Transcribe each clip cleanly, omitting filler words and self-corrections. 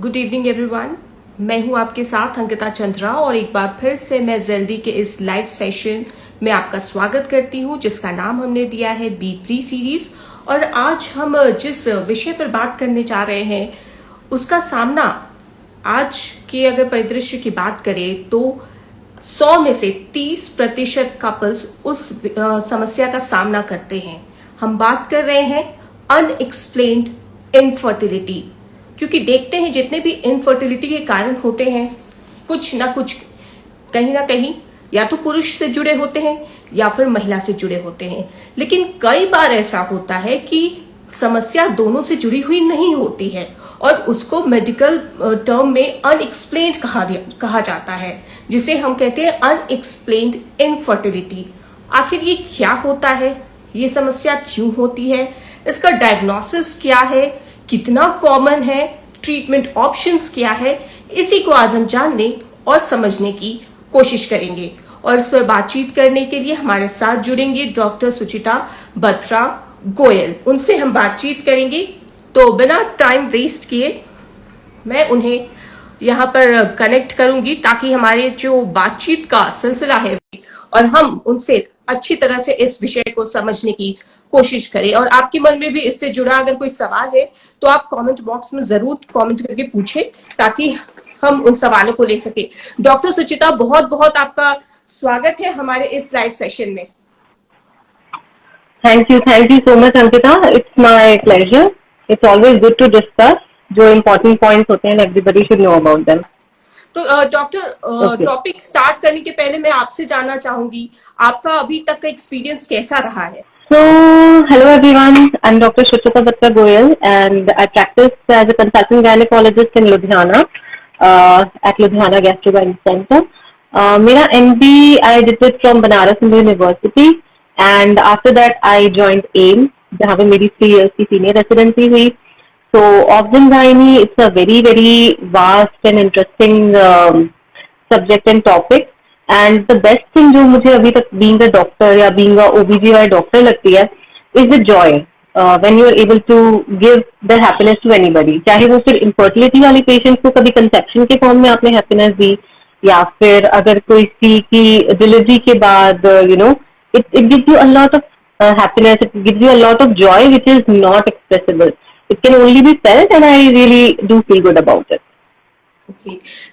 Good evening everyone. मैं हूं आपके साथ अंकिता चंद्रा और एक बार फिर से मैं जल्दी के इस लाइव सेशन में आपका स्वागत करती हूं जिसका नाम हमने दिया है बी फ्री सीरीज। और आज हम जिस विषय पर बात करने जा रहे हैं उसका सामना आज के अगर परिदृश्य की बात करें तो 100 में से 30% कपल्स उस समस्या का सामना करते हैं। हम बात कर रहे हैं अनएक्सप्लेन्ड इनफर्टिलिटी, क्योंकि देखते हैं जितने भी इनफर्टिलिटी के कारण होते हैं कुछ ना कुछ कहीं ना कहीं या तो पुरुष से जुड़े होते हैं या फिर महिला से जुड़े होते हैं, लेकिन कई बार ऐसा होता है कि समस्या दोनों से जुड़ी हुई नहीं होती है और उसको मेडिकल टर्म में अनएक्सप्लेन्ड कहा जाता है, जिसे हम कहते हैं अनएक्सप्लेन्ड इनफर्टिलिटी। आखिर ये क्या होता है, ये समस्या क्यों होती है, इसका डायग्नोसिस क्या है, कितना कॉमन है, ट्रीटमेंट ऑप्शंस क्या है, इसी को आज हम जानने और समझने की कोशिश करेंगे। और इस पर बातचीत करने के लिए हमारे साथ जुड़ेंगे डॉक्टर सुचिता बत्रा गोयल। उनसे हम बातचीत करेंगे। तो बिना टाइम वेस्ट किए मैं उन्हें यहाँ पर कनेक्ट करूंगी ताकि हमारे जो बातचीत का सिलसिला है और हम उनसे अच्छी तरह से इस विषय को समझने की कोशिश करें। और आपके मन में भी इससे जुड़ा अगर कोई सवाल है तो आप कमेंट बॉक्स में जरूर कमेंट करके पूछें ताकि हम उन सवालों को ले सके। डॉक्टर सुचिता, बहुत बहुत आपका स्वागत है हमारे इस लाइव सेशन में। Thank you so much Ankita, it's my pleasure. It's always good to discuss जो इम्पोर्टेंट पॉइंट्स होते हैं, everybody should know about them. तो डॉक्टर, टॉपिक स्टार्ट करने के पहले मैं आपसे जानना चाहूंगी आपका अभी तक का एक्सपीरियंस कैसा रहा है। So, hello everyone, I'm Dr. Suchita Batra Goyal and I practice as a consultant gynecologist in Ludhiana, at Ludhiana Gastro-Gyn Center. मेरा MD I did it from Banaras Hindu University and after that I joined AIM जहाँ पे मेरी 3 years की senior residency हुई। So, Obgyn-Gynae, it's a very very vast and interesting subject and topic. And the best thing जो मुझे अभी तक being a doctor या being a OBGYN doctor लगती है is the joy when you are able to give the happiness to anybody। चाहे वो फिर infertility वाले patient को कभी conception के form में आपने happiness दी या फिर अगर कोई सी की delivery के बाद it gives you a lot of happiness, it gives you a lot of joy which is not expressible, it can only be felt and I really do feel good about it।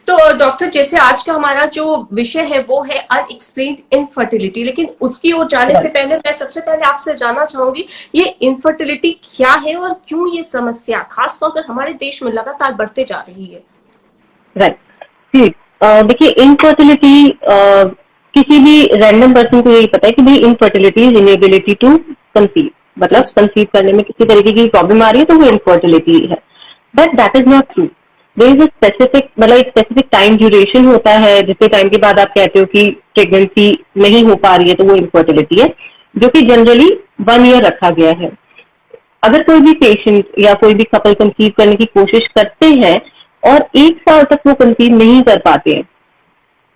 तो doctor, जैसे आज का हमारा जो विषय है वो है अनएक्सप्लेन्ड इनफर्टिलिटी, लेकिन उसकी ओर जाने से पहले मैं सबसे पहले आपसे जानना चाहूंगी ये इनफर्टिलिटी क्या है और क्यों ये समस्या खासतौर पर हमारे देश में लगातार बढ़ते जा रही है। राइट, देखिए इनफर्टिलिटी किसी भी रैंडम पर्सन को यही पता है कि भाई infertility is inability to conceive, मतलब कंसीव करने में किसी तरीके की प्रॉब्लम आ रही है तो वो इनफर्टिलिटी है, but that is not true. There is a specific, मतलब एक स्पेसिफिक टाइम ड्यूरेशन होता है जिसके टाइम के बाद आप कहते हो कि प्रेगनेंसी नहीं हो पा रही है तो वो इनफर्टिलिटी है, जो कि जनरली 1 year रखा गया है। अगर कोई भी पेशेंट या कोई भी कपल कंसीव करने की कोशिश करते हैं और 1 साल तक वो कंसीव नहीं कर पाते हैं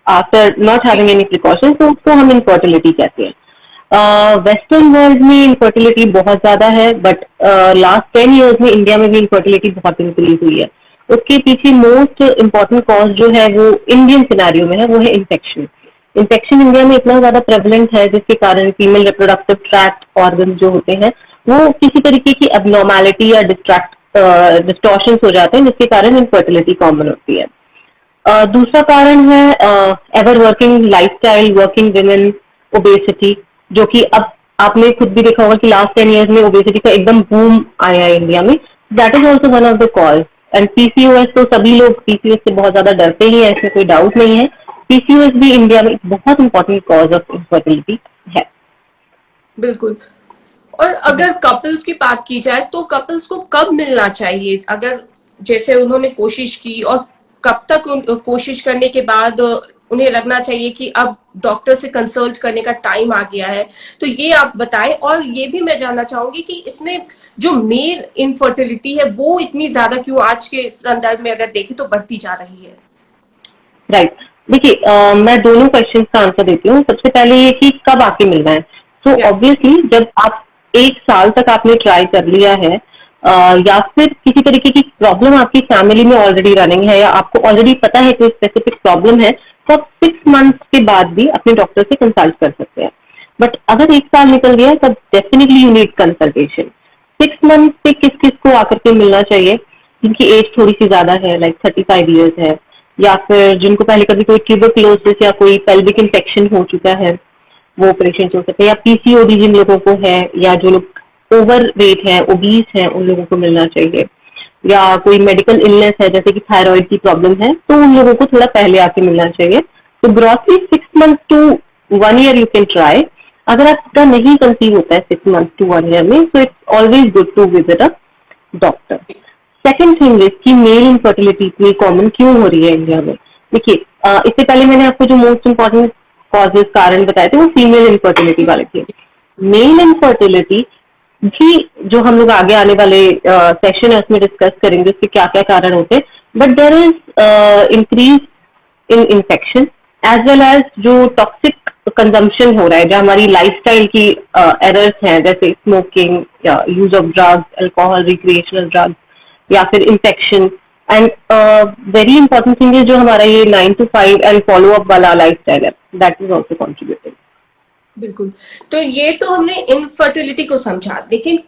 after not having any precaution, तो उसको हम इनफर्टिलिटी कहते हैं। वेस्टर्न वर्ल्ड में इनफर्टिलिटी बहुत ज्यादा है, बट लास्ट 10 years में इंडिया में भी इनफर्टिलिटी बहुत इंक्रीज हुई है। उसके पीछे मोस्ट इम्पॉर्टेंट कॉज जो है वो इंडियन सिनेरियो में है, वो है इन्फेक्शन। इन्फेक्शन इंडिया में इतना ज्यादा प्रेवलेंट है जिसके कारण फीमेल रिप्रोडक्टिव ट्रैक्ट ऑर्गन जो होते हैं वो किसी तरीके की एबनॉर्मैलिटी या डिस्टॉर्शंस हो जाते हैं जिसके कारण इनफर्टिलिटी कॉमन होती है। दूसरा कारण है ever working lifestyle, working women, obesity, जो कि अब आपने खुद भी देखा होगा कि लास्ट 10 years में ओबेसिटी का एकदम बूम आया है इंडिया में। That is also one of the cause. And PCOS, तो सभी लोग पीसीओएस से बहुत ज्यादा डरते ही हैं, इसमें कोई डाउट नहीं है। पीसीओएस भी इंडिया में बहुत इंपॉर्टेंट कॉज ऑफ इनफर्टिलिटी है। बिल्कुल। और अगर कपल्स की बात की जाए तो कपल्स को कब मिलना चाहिए, अगर जैसे उन्होंने कोशिश की और कब तक कोशिश करने के बाद उन्हें लगना चाहिए कि अब डॉक्टर से कंसल्ट करने का टाइम आ गया है, तो ये आप बताएं। और ये भी मैं जानना चाहूंगी कि इसमें जो मेल इनफर्टिलिटी है वो इतनी ज्यादा क्यों आज के संदर्भ में अगर देखें तो बढ़ती जा रही है। राइट, देखिए मैं दोनों क्वेश्चन का आंसर देती हूँ। सबसे पहले ये कि कब आके मिलना है, तो ऑब्वियसली जब आप 1 साल तक आपने ट्राई कर लिया है या फिर किसी तरीके की प्रॉब्लम आपकी फैमिली में ऑलरेडी रनिंग है या आपको ऑलरेडी पता है कोई स्पेसिफिक प्रॉब्लम है, तो आप 6 मंथ्स के बाद भी अपने डॉक्टर से कंसल्ट कर सकते हैं। बट अगर 1 साल निकल गया तब definitely you need consultation. 6 month से किस किस को आकर के मिलना चाहिए? जिनकी एज थोड़ी सी ज्यादा है, लाइक 35 ईयर्स है, या फिर जिनको पहले कभी कोई ट्यूबरक्लोसिस या कोई पेल्विक इन्फेक्शन हो चुका है, वो पेशेंट हो सकते हैं, या पीसीओडी जिन लोगों को है, या जो लोग ओवर वेट है, ओबीस है, उन लोगों को मिलना चाहिए, या कोई मेडिकल इलनेस है जैसे कि थायराइड की प्रॉब्लम है, तो उन लोगों को थोड़ा पहले आके मिलना चाहिए। तो grossly 6 month to 1 year you can try. अगर आपका नहीं कंसीव होता है 6 मंथ टू 1 ईयर में, so it's always good to visit a doctor. Second thing is कि मेल इनफर्टिलिटी इतनी कॉमन क्यों हो रही है इंडिया में? देखिए, इससे पहले मैंने आपको जो मोस्ट इंपॉर्टेंट कॉजेज कारण बताए थे वो फीमेल इनफर्टिलिटी वाले थे। मेल इनफर्टिलिटी भी जो हम लोग आगे आने वाले सेशन है उसमें डिस्कस करेंगे उसके क्या क्या कारण होते हैं। But there is increase in infection as well as जो टॉक्सिक कंजम्पशन हो रहा है, जो हमारी लाइफस्टाइल की एरर्स हैं, जैसे स्मोकिंग या use of drugs, alcohol, recreational drugs, या फिर infection. And very important thing है जो हमारा ये 9 to 5 एंड फॉलो अप वाला लाइफस्टाइल है, दैट इज ऑल्सो कॉन्ट्रीब्यूटिंग। बिल्कुल। तो ये तो हमने इनफर्टिलिटी को समझा, लेकिन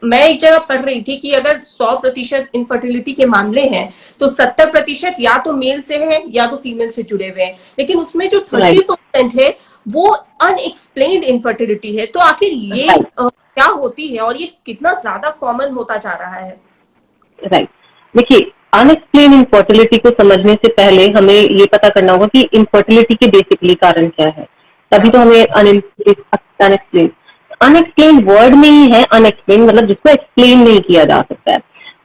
मैं एक जगह पढ़ रही थी कि अगर 100% इनफर्टिलिटी के मामले हैं तो 70% या तो मेल से है या तो फीमेल से जुड़े हुए हैं, लेकिन उसमें जो 30% है वो अनएक्सप्लेन्ड इनफर्टिलिटी है। तो आखिर ये क्या होती है और ये कितना ज्यादा कॉमन होता जा रहा है? राइट, देखिए, अनएक्सप्लेन इनफर्टिलिटी को समझने से पहले हमें ये पता करना होगा कि इनफर्टिलिटी के बेसिकली कारण क्या है, तभी तो हमें अनएक्सप्लेन अनएक्सप्लेन वर्ड में ही है। अनएक्सप्लेन मतलब जिसको एक्सप्लेन नहीं किया जा सकता है।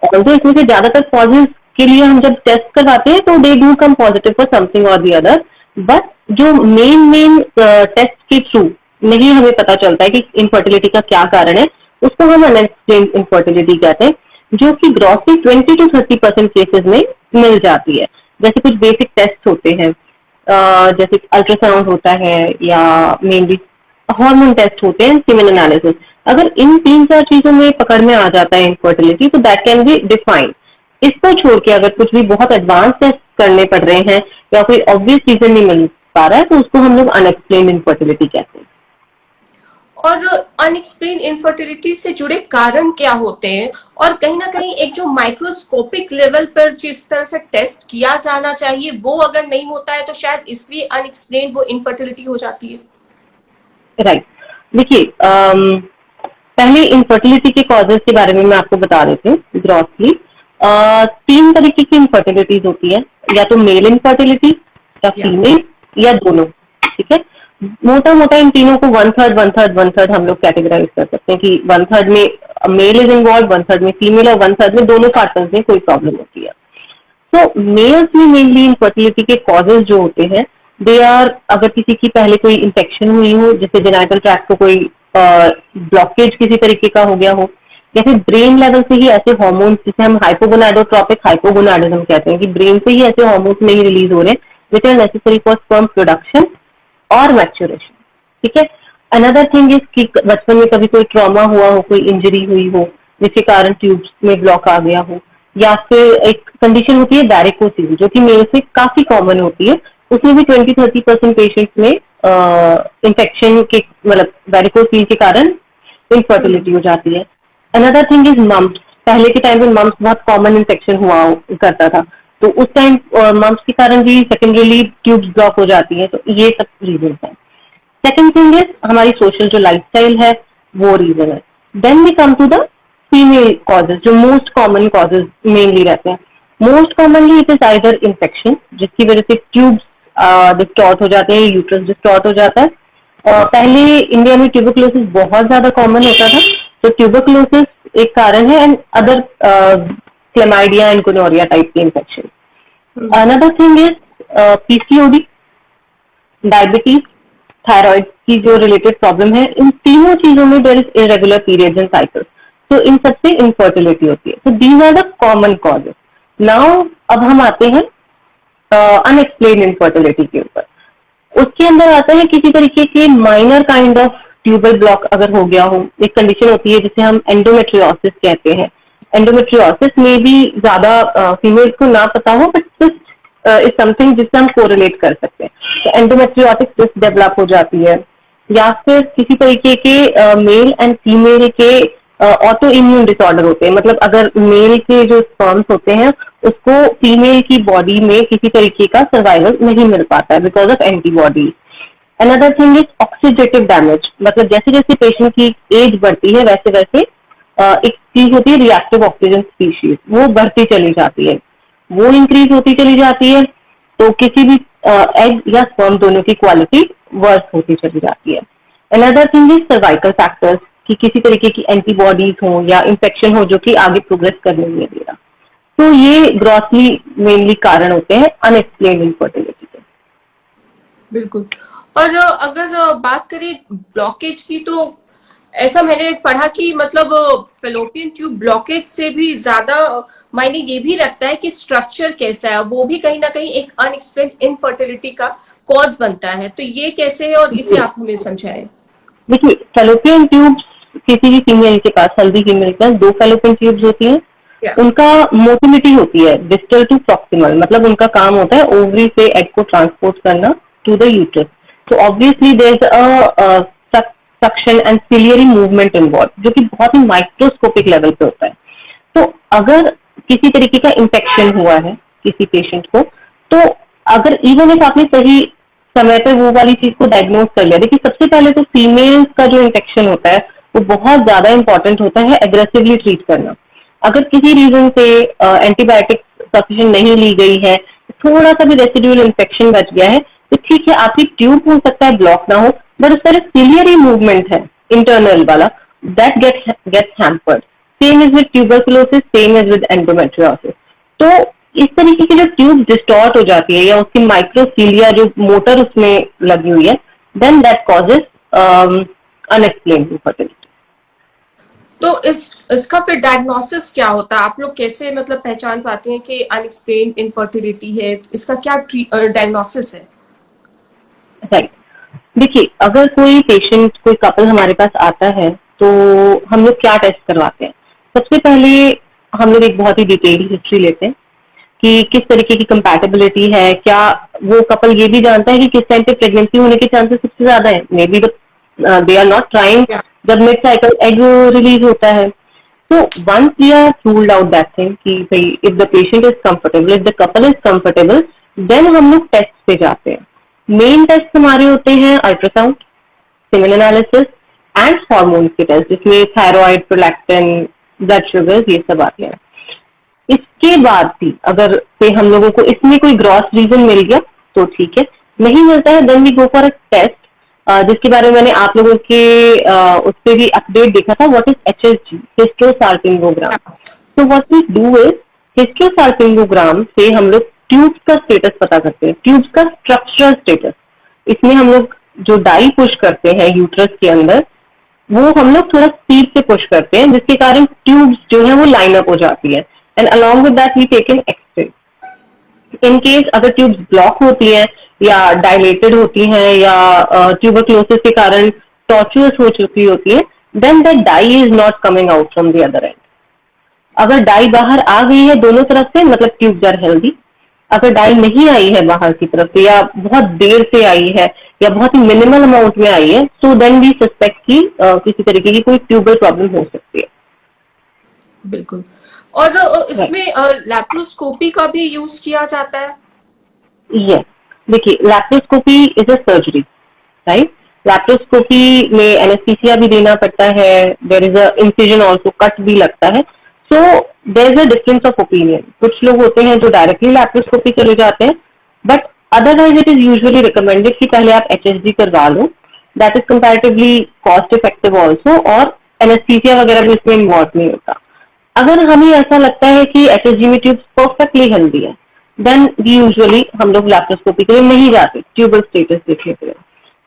ऑल्दो इसमें से ज्यादातर कॉजेज के लिए हम जब टेस्ट करवाते हैं तो they do come positive for something और दी अदर, बट जो मेन टेस्ट के थ्रू नहीं हमें पता चलता है कि इनफर्टिलिटी का क्या कारण है, उसको हम अनएक्सप्लेन इनफर्टिलिटी कहते हैं, जो कि ग्रॉसली 20 to 30% केसेस में मिल जाती है। जैसे कुछ बेसिक टेस्ट होते हैं, जैसे अल्ट्रासाउंड होता है, या मेनली हार्मोन टेस्ट होते हैं, सीमेन एनालिसिस। अगर इन 3-4 चीजों में पकड़ में आ जाता है इनफर्टिलिटी, तो दैट कैन बी डिफाइंड। इसको छोड़ के अगर कुछ भी बहुत एडवांस टेस्ट करने पड़ रहे हैं या कोई ऑब्वियस रीजन नहीं मिल पा रहा है, तो उसको हम लोग अनएक्सप्लेन्ड इनफर्टिलिटी कहते हैं। और अनएक्सप्लेन इनफर्टिलिटी से जुड़े कारण क्या होते हैं, और कहीं ना कहीं एक जो माइक्रोस्कोपिक लेवल पर जिस तरह से टेस्ट किया जाना चाहिए वो अगर नहीं होता है तो शायद इसलिए अनएक्सप्लेन वो इनफर्टिलिटी हो जाती है। राइट, देखिए, पहले इनफर्टिलिटी के कॉजेज के बारे में मैं आपको बता देती हूँ ग्रॉसली। 3 तरीके की इनफर्टिलिटीज होती है, या तो मेल इनफर्टिलिटी, या फीमेल, या दोनों। ठीक है, मोटा मोटा इन तीनों को 1/3 1/3 1/3 हम लोग कैटेगराइज कर सकते हैं कि 1/3 में मेल इज इन्वॉल्व, 1/3 में फीमेल, और 1/3 में दोनों पार्टनर्स में कोई प्रॉब्लम होती है। तो मेल्स में मेनली इनफर्टिलिटी के कॉजेज जो होते हैं, दे आर, अगर किसी की पहले कोई इन्फेक्शन हुई हो, जैसे जेनाइटल ट्रैक्ट को कोई ब्लॉकेज किसी तरीके का हो गया हो, या फिर ब्रेन लेवल से ही ऐसे हार्मोन्स, जिसे हम हाइपोगोनाडोट्रोपिक हाइपोगोनाडिज्म कहते हैं, कि ब्रेन से ही ऐसे हार्मोन्स नहीं रिलीज हो रहे which are necessary for sperm production और मैच्योरेशन। ठीक है, अनदर थिंग इज कि बचपन में कभी कोई ट्रॉमा हुआ हो, कोई इंजरी हुई हो जिसके कारण ट्यूब्स में ब्लॉक आ गया हो, या फिर एक कंडीशन होती है वैरिकोसिल, जो कि मेल से काफी कॉमन होती है। उसमें भी 20-30% पेशेंट्स में इन्फेक्शन के मतलब वैरिकोसिल के कारण इनफर्टिलिटी हो जाती है। Another thing is mumps. पहले के टाइम में मम्प्स बहुत कॉमन इन्फेक्शन हुआ करता था, तो उस टाइम मम्प्स के कारण भी सेकेंडरीली ट्यूब्स ब्लॉक हो जाती है। तो ये सब रीजन है। सेकेंड थिंग इज हमारी सोशल जो लाइफस्टाइल है, वो रीजन है। Then we come to the female causes, जो मोस्ट कॉमन कॉजेज मेनली रहते हैं। Most commonly it is either infection, जिसकी वजह से ट्यूब्स डिस्टॉर्ट हो जाते हैं, यूट्रस डिस्टॉर्ट हो जाता है। पहले इंडिया में ट्यूबरक्लोसिस बहुत ज्यादा कॉमन होता था, तो ट्यूबरक्लोसिस एक कारण है, and other chlamydia and gonorrhoea type के infection. Another thing is PCOD, diabetes, thyroid की जो रिलेटेड प्रॉब्लम है। इन तीनों चीजों में there is irregular periods and cycles, तो इन सबसे इनफर्टिलिटी होती है। तो these are the common causes. Now अब हम आते हैं अनएक्सप्लेन इनफर्टिलिटी के ऊपर। उसके अंदर आता है किसी तरीके के minor kind of tubal block अगर हो गया हो। एक कंडीशन होती है जिसे हम एंडोमेट्रियोसिस कहते हैं, एंडोमेट्रियोसिस में भी ज्यादा फीमेल्स को ना पता हो, बट सिस्ट इज समथिंग जिससे हम कोरिलेट कर सकते हैं। तो एंडोमेट्रियोटिक सिस्ट डेवलप हो जाती है, या फिर किसी तरीके के मेल एंड फीमेल के ऑटो इम्यून डिसऑर्डर होते हैं। मतलब अगर मेल के जो स्पर्म्स होते हैं उसको फीमेल की बॉडी में किसी तरीके का सर्वाइवल नहीं मिल पाता है because of antibody. Another thing is oxidative damage, मतलब जैसे जैसे पेशेंट की एज बढ़ती है वैसे वैसे एक चीज होती है रिएक्टिव ऑक्सीजन स्पीशीज, वो बढ़ती चली जाती है, वो इंक्रीज होती चली जाती है, तो किसी भी एग या स्पर्म दोनों की क्वालिटी वर्स होती चली जाती है। Another thing is cervical factors, कि किसी तरीके की एंटीबॉडीज हो या इंफेक्शन हो जो कि आगे प्रोग्रेस करने नहीं दे रहा। तो ये ग्रॉसली मेनली कारण होते हैं अनएक्सप्लेन्ड इनफर्टिलिटी के। बिल्कुल। और अगर बात करें ब्लॉकेज की, तो ऐसा मैंने पढ़ा कि मतलब फेलोपियन ट्यूब ब्लॉकेज से भी ज्यादा मायने ये भी रखता है कि स्ट्रक्चर कैसा है, वो भी कहीं ना कहीं एक अनएक्सप्लेन्ड इनफर्टिलिटी का कॉज बनता है। तो ये कैसे है और इसे आप हमें समझाएं। देखिए, फेलोपियन ट्यूब्स किसी भी फीमेल के पास, हेल्दी फीमेल के पास 2 फेलोपियन ट्यूब्स होती हैं। क्या? उनका मोटिलिटी होती है डिस्टल टू प्रॉक्सिमल, मतलब उनका काम होता है ओवरी से एग को ट्रांसपोर्ट करना टू द यूट्रस। तो obviously there is a suction and ciliary movement involve, जो कि बहुत ही माइक्रोस्कोपिक लेवल पे होता है। तो अगर किसी तरीके का इंफेक्शन हुआ है किसी पेशेंट को, तो अगर इवन इफ आपने सही समय पे वो वाली चीज को डायग्नोज कर लिया, देखिए सबसे पहले तो फीमेल्स का जो इंफेक्शन होता है वो बहुत ज्यादा इंपॉर्टेंट होता है एग्रेसिवली ट्रीट करना। अगर किसी रीजन से एंटीबायोटिक सफिशिएंट नहीं ली गई है, थोड़ा सा भी रेसिडुअल इन्फेक्शन बच गया है, तो ठीक है आपकी ट्यूब हो सकता है ब्लॉक ना हो, बट उस पर सिलियरी मूवमेंट है इंटरनल वाला, that gets hampered. Same is with tuberculosis, same is with endometriosis. तो इस तरीके की जो ट्यूब डिस्टॉर्ट हो जाती है या उसकी माइक्रोसीलिया जो मोटर उसमें लगी हुई है, then that causes unexplained infertility. तो इसका फिर डायग्नोसिस क्या होता है? आप लोग कैसे मतलब पहचान पाते हैं कि अनएक्सप्लेन्ड इनफर्टिलिटी है? इसका क्या डायग्नोसिस है? राइट, देखिए अगर कोई पेशेंट, कोई कपल हमारे पास आता है तो हम लोग क्या टेस्ट करवाते हैं। सबसे पहले हम लोग एक बहुत ही डिटेल्ड हिस्ट्री लेते हैं कि किस तरीके की कंपैटिबिलिटी है, क्या वो कपल ये भी जानता है कि किस टाइम पे प्रेगनेंसी होने के चांसेस सबसे ज्यादा है। May be they are not trying जब मिड साइकिल एग रिलीज होता है। तो once we are ruled out that thing कि भाई if the patient is comfortable, if the couple is comfortable, then हम लोग टेस्ट पे जाते हैं। मेन टेस्ट हमारे होते हैं ultrasound, semen analysis and hormone के टेस्ट, जिसमें थायराइड, प्रोलैक्टिन, ब्लड शुगर ये सब आते हैं। इसके बाद भी अगर से हम लोगों को इसमें कोई ग्रॉस रीजन मिल गया तो ठीक है, नहीं मिलता है then we go for a test, जिसके बारे में मैंने आप लोगों के उस पर भी अपडेट देखा था, व्हाट इज HSG, हिस्टोसाल्पिंगोग्राम। तो व्हाट वी डू इज हिस्टोसाल्पिंगोग्राम से हम लोग ट्यूब्स का स्टेटस पता करते हैं, ट्यूब्स का स्ट्रक्चरल स्टेटस। इसमें हम लोग जो डाई पुश करते हैं यूट्रस के अंदर, वो हम लोग थोड़ा स्पीड से पुश करते हैं, जिसके कारण ट्यूब्स जो है वो लाइन अप हो जाती है, and along with that we take an x-ray. In case अगर ट्यूब्स ब्लॉक होती हैं या डायलेटेड होती हैं या ट्यूबरक्लोसिस के कारण टॉर्चुअस हो चुकी होती है, then that dye is not coming out from the other end. अगर डाई बाहर आ गई है दोनों तरफ से, मतलब ट्यूब्स आर हेल्दी। अगर डाई नहीं आई है बाहर की तरफ से, या बहुत देर से आई है, या बहुत ही मिनिमल अमाउंट में आई है, तो देन वी सस्पेक्ट कि किसी तरीके की कोई ट्यूबल प्रॉब्लम हो सकती है। बिल्कुल। और इसमें लैप्रोस्कोपी का भी यूज किया जाता है? यस, देखिए laparoscopy is a surgery, right. Laparoscopy में एनेस्थीसिया भी देना पड़ता है, there is a incision also, cut भी लगता है। So there is a difference of opinion. कुछ लोग होते हैं जो डायरेक्टली लैप्रोस्कोपी चले जाते हैं, but otherwise it is usually recommended कि पहले आप HSG करवा लो, that is comparatively cost effective also, और एनेस्थीसिया वगैरह भी इसमें इन्वॉल्व नहीं होता। अगर हमें ऐसा लगता है कि HSG में ट्यूब परफेक्टली हेल्दी है, देन यूजुअली हम लोग लैप्रोस्कोपी के लिए नहीं जाते ट्यूबल स्टेटस देखने के लिए।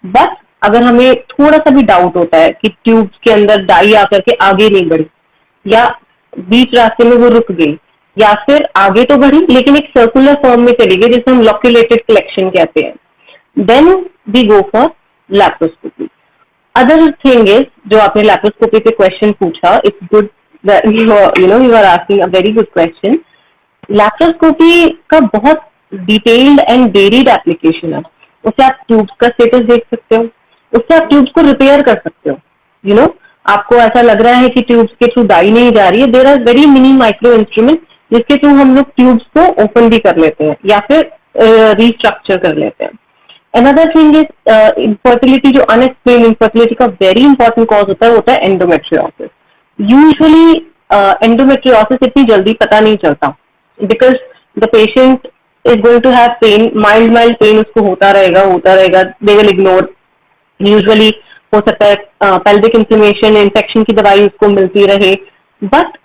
बट अगर हमें थोड़ा सा भी डाउट होता है कि ट्यूब के अंदर डाई आकर के आगे नहीं बढ़ी, या बीच रास्ते में वो रुक गई, या फिर आगे तो बढ़ी लेकिन एक सर्कुलर फॉर्म में चली गई, जिसे हम लॉक्यूलेटेड कलेक्शन कहते हैं, then we go for laparoscopy. Other thing is, जो आपने लैप्रोस्कोपी पे क्वेश्चन पूछा, it's good You are asking a very good question. Laparoscopy का बहुत डिटेल्ड एंड वेरिड एप्लीकेशन है. उससे आप ट्यूब्स का स्टेटस देख सकते हो, उससे आप ट्यूब्स को रिपेयर कर सकते हो. आपको ऐसा लग रहा है कि ट्यूब्स के थ्रू दाई नहीं जा रही है, there are very mini micro instrument जिसके थ्रू हम लोग ट्यूब्स को ओपन भी कर लेते हैं या फिर रिस्ट्रक्चर कर लेते हैं. Another thing is infertility. जो अनएक्सप्लेन इनफर्टिलिटी का वेरी इंपॉर्टेंट कॉज होता है एंडोमेट्रियोसिस. यूजुअली एंडोमेट्रियोसिस इतनी जल्दी पता नहीं चलता because the patient is going to have pain, mild pain उसको होता रहेगा. They will ignore. यूजुअली हो सकता है पेल्विक इन्फ्लेमेशन, इन्फेक्शन की दवाई उसको मिलती रहे. बट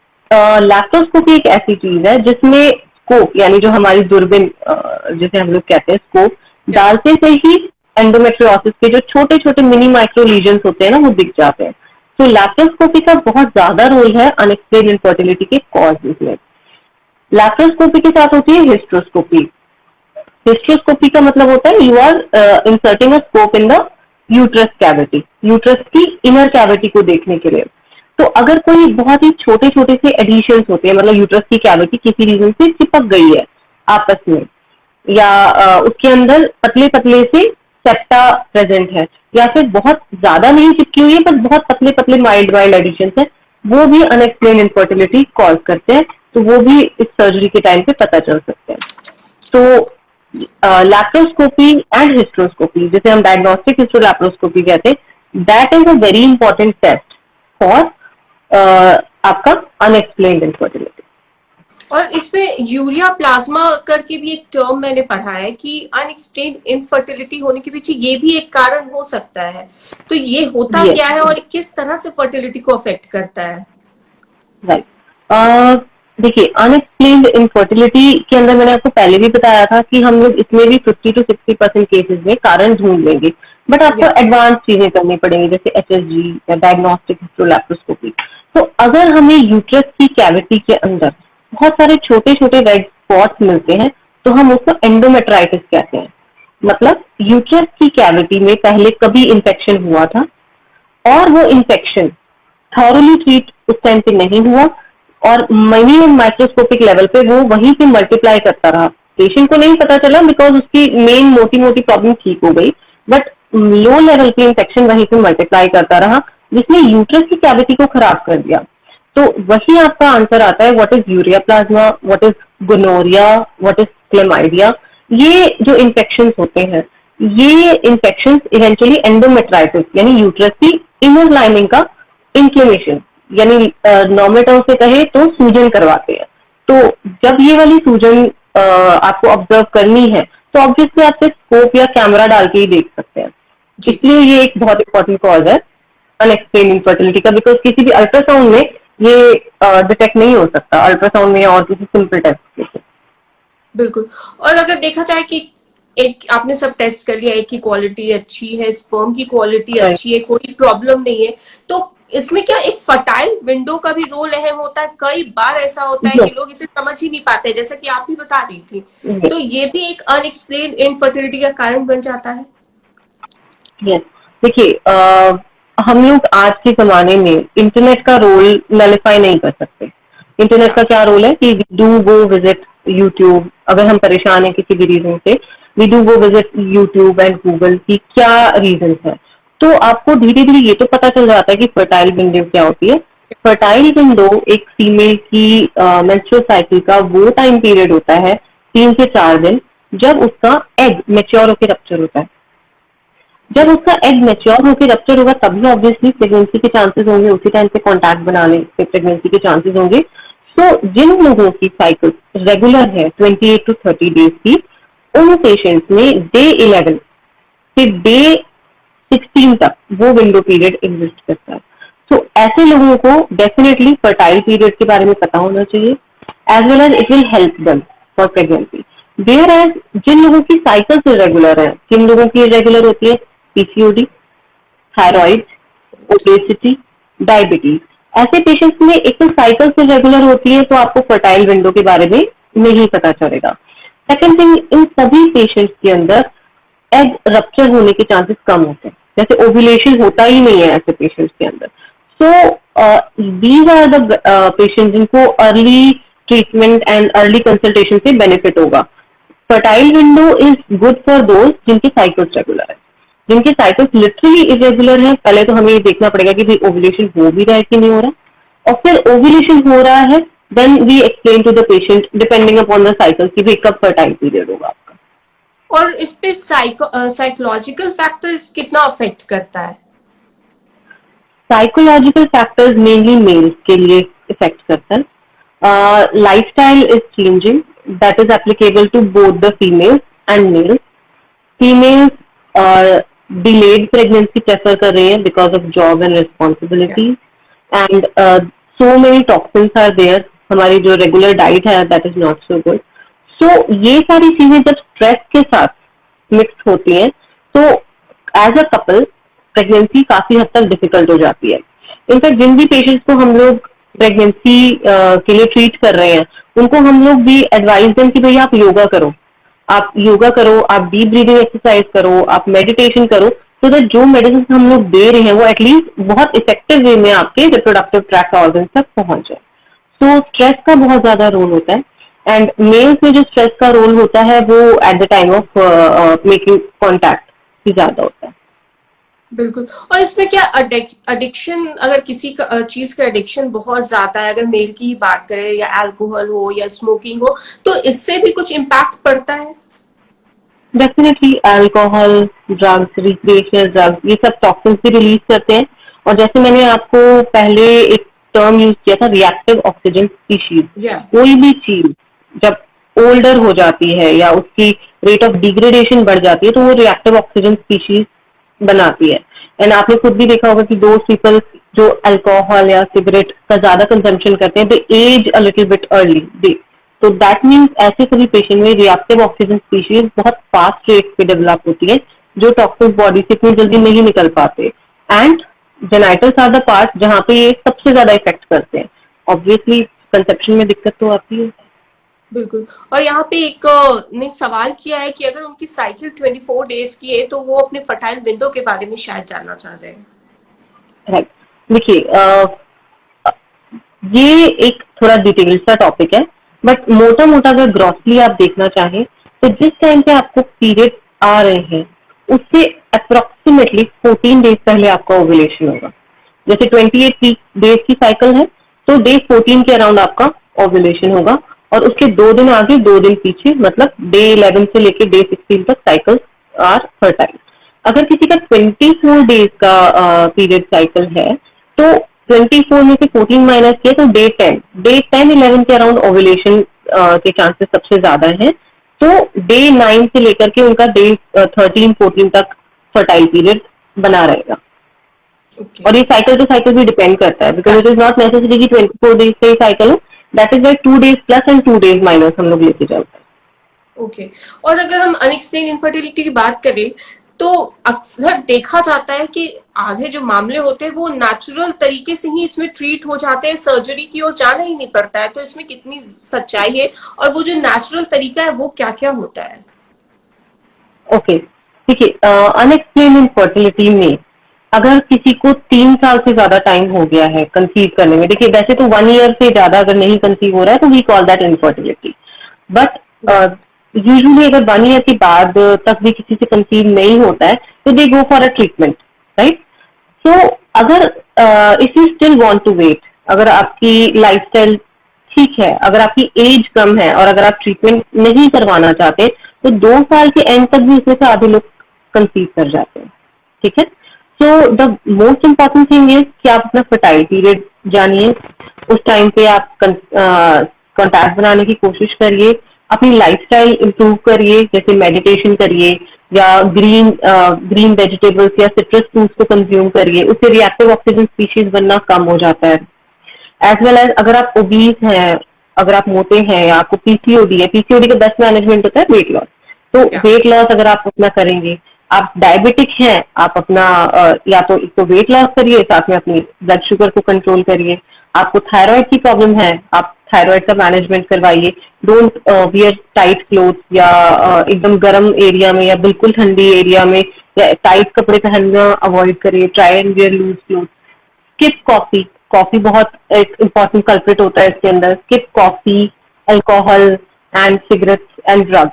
लैप्रोस्कोपी एक ऐसी चीज है जिसमें स्कोप, यानी जो हमारी दूरबीन जिसे हम लोग कहते हैं स्कोप, डालते से ही एंडोमेट्रियोसिस के जो छोटे छोटे मिनी माइक्रो लीजन्स होते हैं ना, वो दिख जाते हैं. तो लैप्रोस्कोपी का बहुत ज्यादा रोल है अनएक्सप्लेन्ड इनफर्टिलिटी के कॉजेज में. लैप्रोस्कोपी के साथ होती है हिस्ट्रोस्कोपी. हिस्ट्रोस्कोपी का मतलब होता है you are inserting a scope in the uterus cavity, uterus की इनर कैविटी को देखने के लिए. तो अगर कोई बहुत ही छोटे छोटे से एडिशंस होते हैं, मतलब यूट्रस की कैविटी किसी रीजन से चिपक गई है आपस में, या उसके अंदर पतले पतले से सेप्टा प्रेजेंट है, या फिर बहुत ज्यादा नहीं चिपकी हुई है पर बहुत पतले पतले माइल्ड एडिशंस है, वो भी अनएक्सप्लेन इनफर्टिलिटी कॉज करते हैं. तो वो भी इस सर्जरी के टाइम पे पता चल सकते हैं. तो लैप्रोस्कोपी एंड हिस्ट्रोस्कोपी, जिसे हम डायग्नोस्टिक हिस्ट्रोलैप्रोस्कोपी कहते हैं, that is a very important test for आपका अनएक्सप्लेन्ड इनफर्टिलिटी. और इसमें यूरिया प्लाज्मा करके भी एक टर्म मैंने पढ़ा है कि अनएक्सप्लेन्ड इनफर्टिलिटी होने के पीछे ये भी एक कारण हो सकता है. तो ये होता क्या है और किस तरह से फर्टिलिटी को अफेक्ट करता है? राइट. देखिए, अनएक्सप्लेन्ड इनफर्टिलिटी के अंदर मैंने आपको पहले भी बताया था कि हम लोग इसमें भी 50 to 60% केसेस में कारण ढूंढ लेंगे. बट आपको एडवांस चीजें करनी पड़ेंगी जैसे HSG या डायग्नोस्टिक हिस्ट्रोलैप्रोस्कोपी. तो अगर हमें यूट्रस की कैविटी के अंदर बहुत सारे छोटे छोटे रेड स्पॉट्स मिलते हैं तो हम उसको एंडोमेट्राइटिस कहते हैं. मतलब यूट्रस की कैविटी में पहले कभी इन्फेक्शन हुआ था और वो इन्फेक्शन थॉरली ट्रीट उस टाइम पे नहीं हुआ और मिनी और माइक्रोस्कोपिक लेवल पे वो वहीं से मल्टीप्लाई करता रहा. पेशेंट को नहीं पता चला बिकॉज उसकी मेन मोटी मोटी प्रॉब्लम ठीक हो गई, बट लो लेवल की इन्फेक्शन वहीं से मल्टीप्लाई करता रहा जिसने यूट्रस की कैविटी को खराब कर दिया. तो वही आपका आंसर आता है what is ureaplasma, what is gonorrhoea, what is chlamydia. ये जो इन्फेक्शन होते हैं, ये इन्फेक्शन इवेंचुअली एंडोमेट्राइटिस यानी यूट्रस की इनर लाइनिंग का इन्फ्लेमेशन, यानी नॉर्मल टर्म से कहे तो सूजन करवाते हैं. तो जब ये वाली सूजन आपको ऑब्जर्व करनी है तो ऑब्वियसली आप स्कोप या कैमरा डाल के ही देख सकते हैं. इसलिए ये एक बहुत इंपॉर्टेंट कॉज है अनएक्सप्लेन्ड इनफर्टिलिटी का, बिकॉज किसी भी अल्ट्रासाउंड में ये डिटेक्ट नहीं हो सकता, अल्ट्रासाउंड में और किसी सिंपल टेस्ट से. बिल्कुल. और अगर देखा जाए कि एक आपने सब टेस्ट कर लिया, एक की क्वालिटी अच्छी है, स्पर्म की क्वालिटी अच्छी है, कोई प्रॉब्लम नहीं है, तो इसमें क्या एक फर्टाइल विंडो का भी रोल अहम होता है? कई बार ऐसा होता है कि लोग इसे समझ ही नहीं पाते, जैसा कि आप भी बता रही थी. तो ये भी एक अनएक्सप्लेन्ड इनफर्टिलिटी का कारण बन जाता है. यस. देखिए, हम लोग आज के जमाने में इंटरनेट का रोल नलिफाई नहीं कर सकते. इंटरनेट का क्या रोल है कि डू गो विजिट यूट्यूब. अगर हम परेशान हैं किसी भी रीजन से, we do go visit YouTube and Google की क्या रीजन है. तो आपको धीरे धीरे ये तो पता चल जाता है कि फर्टाइल विंडो क्या होती है. फर्टाइल विंडो एक फीमेल की मेंस्ट्रुअल साइकिल का वो टाइम पीरियड होता है 3 से 4 दिन जब उसका एग मेच्योर होकर रप्चर होता है. जब उसका एग मेच्योर होकर रप्चर होगा तभी ऑब्वियसली प्रेगनेंसी के चांसेस होंगे, उसी टाइम पे कॉन्टैक्ट बनाने से प्रेगनेंसी के चांसेस होंगे. सो जिन लोगों की साइकिल रेगुलर है 28 to 30 डेज की, उन पेशेंट्स में डे 11 से डे 16 तक वो विंडो पीरियड एग्जिस्ट करता है. तो ऐसे लोगों को डेफिनेटली फर्टाइल पीरियड के बारे में पता होना चाहिए, as well as it will help them for pregnancy. There as जिन लोगों की साइकिल्स इरेगुलर है, किन लोगों की इरेगुलर होती है? PCOD, thyroid, obesity, diabetes. ऐसे पेशेंट्स में एक तो साइकिल्स इरेगुलर होती है तो आपको फर्टाइल विंडो के बारे में नहीं पता चलेगा. सेकेंड थिंग, इन सभी पेशेंट्स के अंदर एग रप्चर होने के चांसेस कम होते हैं. जैसे ओव्यूलेशन होता ही नहीं है ऐसे पेशेंट्स के अंदर. So these are the patient जिनको early treatment and early consultation से बेनिफिट होगा. Fertile window is good for those जिनके साइकिल्स रेगुलर है. जिनके साइकिल्स लिटरली इरेगुलर है, पहले तो हमें ये देखना पड़ेगा कि भाई ओव्यूलेशन हो भी रहा है कि नहीं हो रहा. और फिर ओव्यूलेशन हो रहा है, then we explain to the patient depending upon the cycle कि भाई कब फर्टाइल पीरियड होगा आपका. और इस पे साइकोलॉजिकल फैक्टर्स कितना अफेक्ट करता है? साइकोलॉजिकल फैक्टर्स मेनली मेल्स के लिए इफेक्ट करता है. Lifestyle is changing, that is applicable to both the females and males. Females delayed pregnancy prefer कर रही हैं because of job and responsibilities, and so many toxins are there. हमारी जो regular diet है that is not so good. So ये सारी चीजें जब स्ट्रेस के साथ मिक्स होती हैं तो एज अ कपल प्रेगनेंसी काफी हद तक डिफिकल्ट हो जाती है. इनफैक्ट जिन भी पेशेंट्स को हम लोग प्रेगनेंसी के लिए ट्रीट कर रहे हैं उनको हम लोग भी एडवाइज दें कि भाई आप योगा करो, आप योगा करो, आप डीप ब्रीदिंग एक्सरसाइज करो, आप मेडिटेशन करो, तो दैट जो मेडिसिन हम लोग दे रहे हैं वो एटलीस्ट बहुत इफेक्टिव वे में आपके रिप्रोडक्टिव ट्रैक्ट ऑर्गन तक पहुंच जाए. सो स्ट्रेस का बहुत ज्यादा रोल होता है, एंड मेल्स में जो स्ट्रेस का रोल होता है वो at the time of making contact ही ज्यादा होता है. बिल्कुल. और इसमें क्या एडिक्शन, अगर किसी का चीज का एडिक्शन बहुत ज्यादा है, अगर मेल की ही बात करें, या अल्कोहल हो या स्मोकिंग हो, तो इससे भी कुछ इम्पैक्ट पड़ता है? Definitely alcohol, drugs, recreational drugs, ये सब टॉक्सिन्स भी रिलीज करते हैं. और जैसे मैंने आपको पहले एक टर्म यूज किया था, रिएक्टिव ऑक्सीजन स्पीशीज. कोई भी चीज जब ओल्डर हो जाती है या उसकी रेट ऑफ डिग्रेडेशन बढ़ जाती है तो वो रिएक्टिव ऑक्सीजन स्पीशीज बनाती है. एंड आपने खुद भी देखा होगा कि दो पीपल जो अल्कोहल या सिगरेट का ज्यादा कंजम्पशन करते हैं, they age a little bit early. तो दैट मीन्स ऐसे सभी पेशेंट में रिएक्टिव ऑक्सीजन स्पीशीज बहुत फास्ट रेट पे डेवलप होती है जो टॉक्सिक बॉडी से इतनी जल्दी नहीं निकल पाते. And genitals are the part जहाँ पे ये सबसे ज्यादा इफेक्ट करते हैं. ऑब्वियसली कंसेप्शन में दिक्कत तो आती है. बिल्कुल. और यहाँ पे एक ने सवाल किया है कि अगर उनकी साइकिल 24 डेज की है तो वो अपने फर्टाइल विंडो के बारे में शायद जानना चाह रहे हैं. राइट. देखिए, ये एक थोड़ा डिटेल सा टॉपिक है, बट मोटा मोटा अगर ग्रॉसली आप देखना चाहें तो जिस टाइम पे आपको पीरियड आ रहे हैं उससे अप्रोक्सीमेटली 14 डेज पहले आपका ओव्यूलेशन होगा. जैसे 28 डेज की साइकिल है तो डे 14 के अराउंड आपका ओव्यूलेशन होगा, और उसके 2 दिन आगे 2 दिन पीछे, मतलब डे 11 से लेके डे 16 तक साइकिल आर फर्टाइल. अगर किसी का 24 डेज का पीरियड साइकिल है तो 24 में से 14 माइनस किया तो डे 10 11 के अराउंड ओव्यूलेशन के चांसेस सबसे ज्यादा है. तो डे 9 से लेकर के उनका डे 13 14 तक फर्टाइल पीरियड बना रहेगा. Okay. और ये साइकिल टू साइकिल भी डिपेंड करता है, because it is not necessary कि 24 डेज का साइकिल हो. That is why 2 days plus and 2 days minus हम लोग लेके चलते हैं. ओके. और अगर हम अनएक्सप्लेन इनफर्टिलिटी की बात करें तो अक्सर देखा जाता है कि आधे जो मामले होते हैं वो नेचुरल तरीके से ही इसमें ट्रीट हो जाते हैं, सर्जरी की ओर जाना ही नहीं पड़ता है. तो इसमें कितनी सच्चाई है, और वो जो नेचुरल तरीका है वो क्या क्या होता है? ओके, देखिए, अनएक्सप्लेन इनफर्टिलिटी में अगर किसी को 3 साल से ज्यादा टाइम हो गया है कंसीव करने में, देखिए वैसे तो 1 ईयर से ज्यादा अगर नहीं कंसीव हो रहा है तो we call that infertility. But usually अगर 1 ईयर के बाद तक भी किसी से कंसीव नहीं होता है तो they go for a treatment, right. So अगर if you still want to wait, अगर आपकी लाइफस्टाइल ठीक है, अगर आपकी एज कम है और अगर आप ट्रीटमेंट नहीं करवाना चाहते तो 2 साल के एंड तक भी उसमें से आधे लोग कंसीव कर जाते हैं. ठीक है. So the most important thing is कि आप अपना फर्टाइल पीरियड जानिए, उस टाइम पे आप कॉन्टैक्ट बनाने की कोशिश करिए, अपनी लाइफस्टाइल इंप्रूव करिए, जैसे मेडिटेशन करिए या ग्रीन वेजिटेबल्स या सिट्रस फ्रूट्स को कंज्यूम करिए. उससे रिएक्टिव ऑक्सीजन स्पीशीज बनना कम हो जाता है. एज वेल एज अगर आप ओबीज हैं, अगर आप मोटे हैं या आपको पीसीओडी है, पीसीओडी का बेस्ट मैनेजमेंट होता है वेट लॉस. तो वेट लॉस अगर आप अपना करेंगे, आप डायबिटिक हैं, आप अपना या तो एक तो वेट लॉस करिए, साथ में अपनी ब्लड शुगर को कंट्रोल करिए. आपको थायराइड की प्रॉब्लम है, आप थायराइड का मैनेजमेंट करवाइए. डोंट वियर टाइट क्लोथ या एकदम गर्म एरिया में या बिल्कुल ठंडी एरिया में या टाइट कपड़े पहनना अवॉइड करिए. Try and wear loose cloth. Skip coffee. Coffee बहुत एक इम्पॉर्टेंट कल्प्रिट होता है इसके अंदर, skip coffee, alcohol and cigarettes and drugs.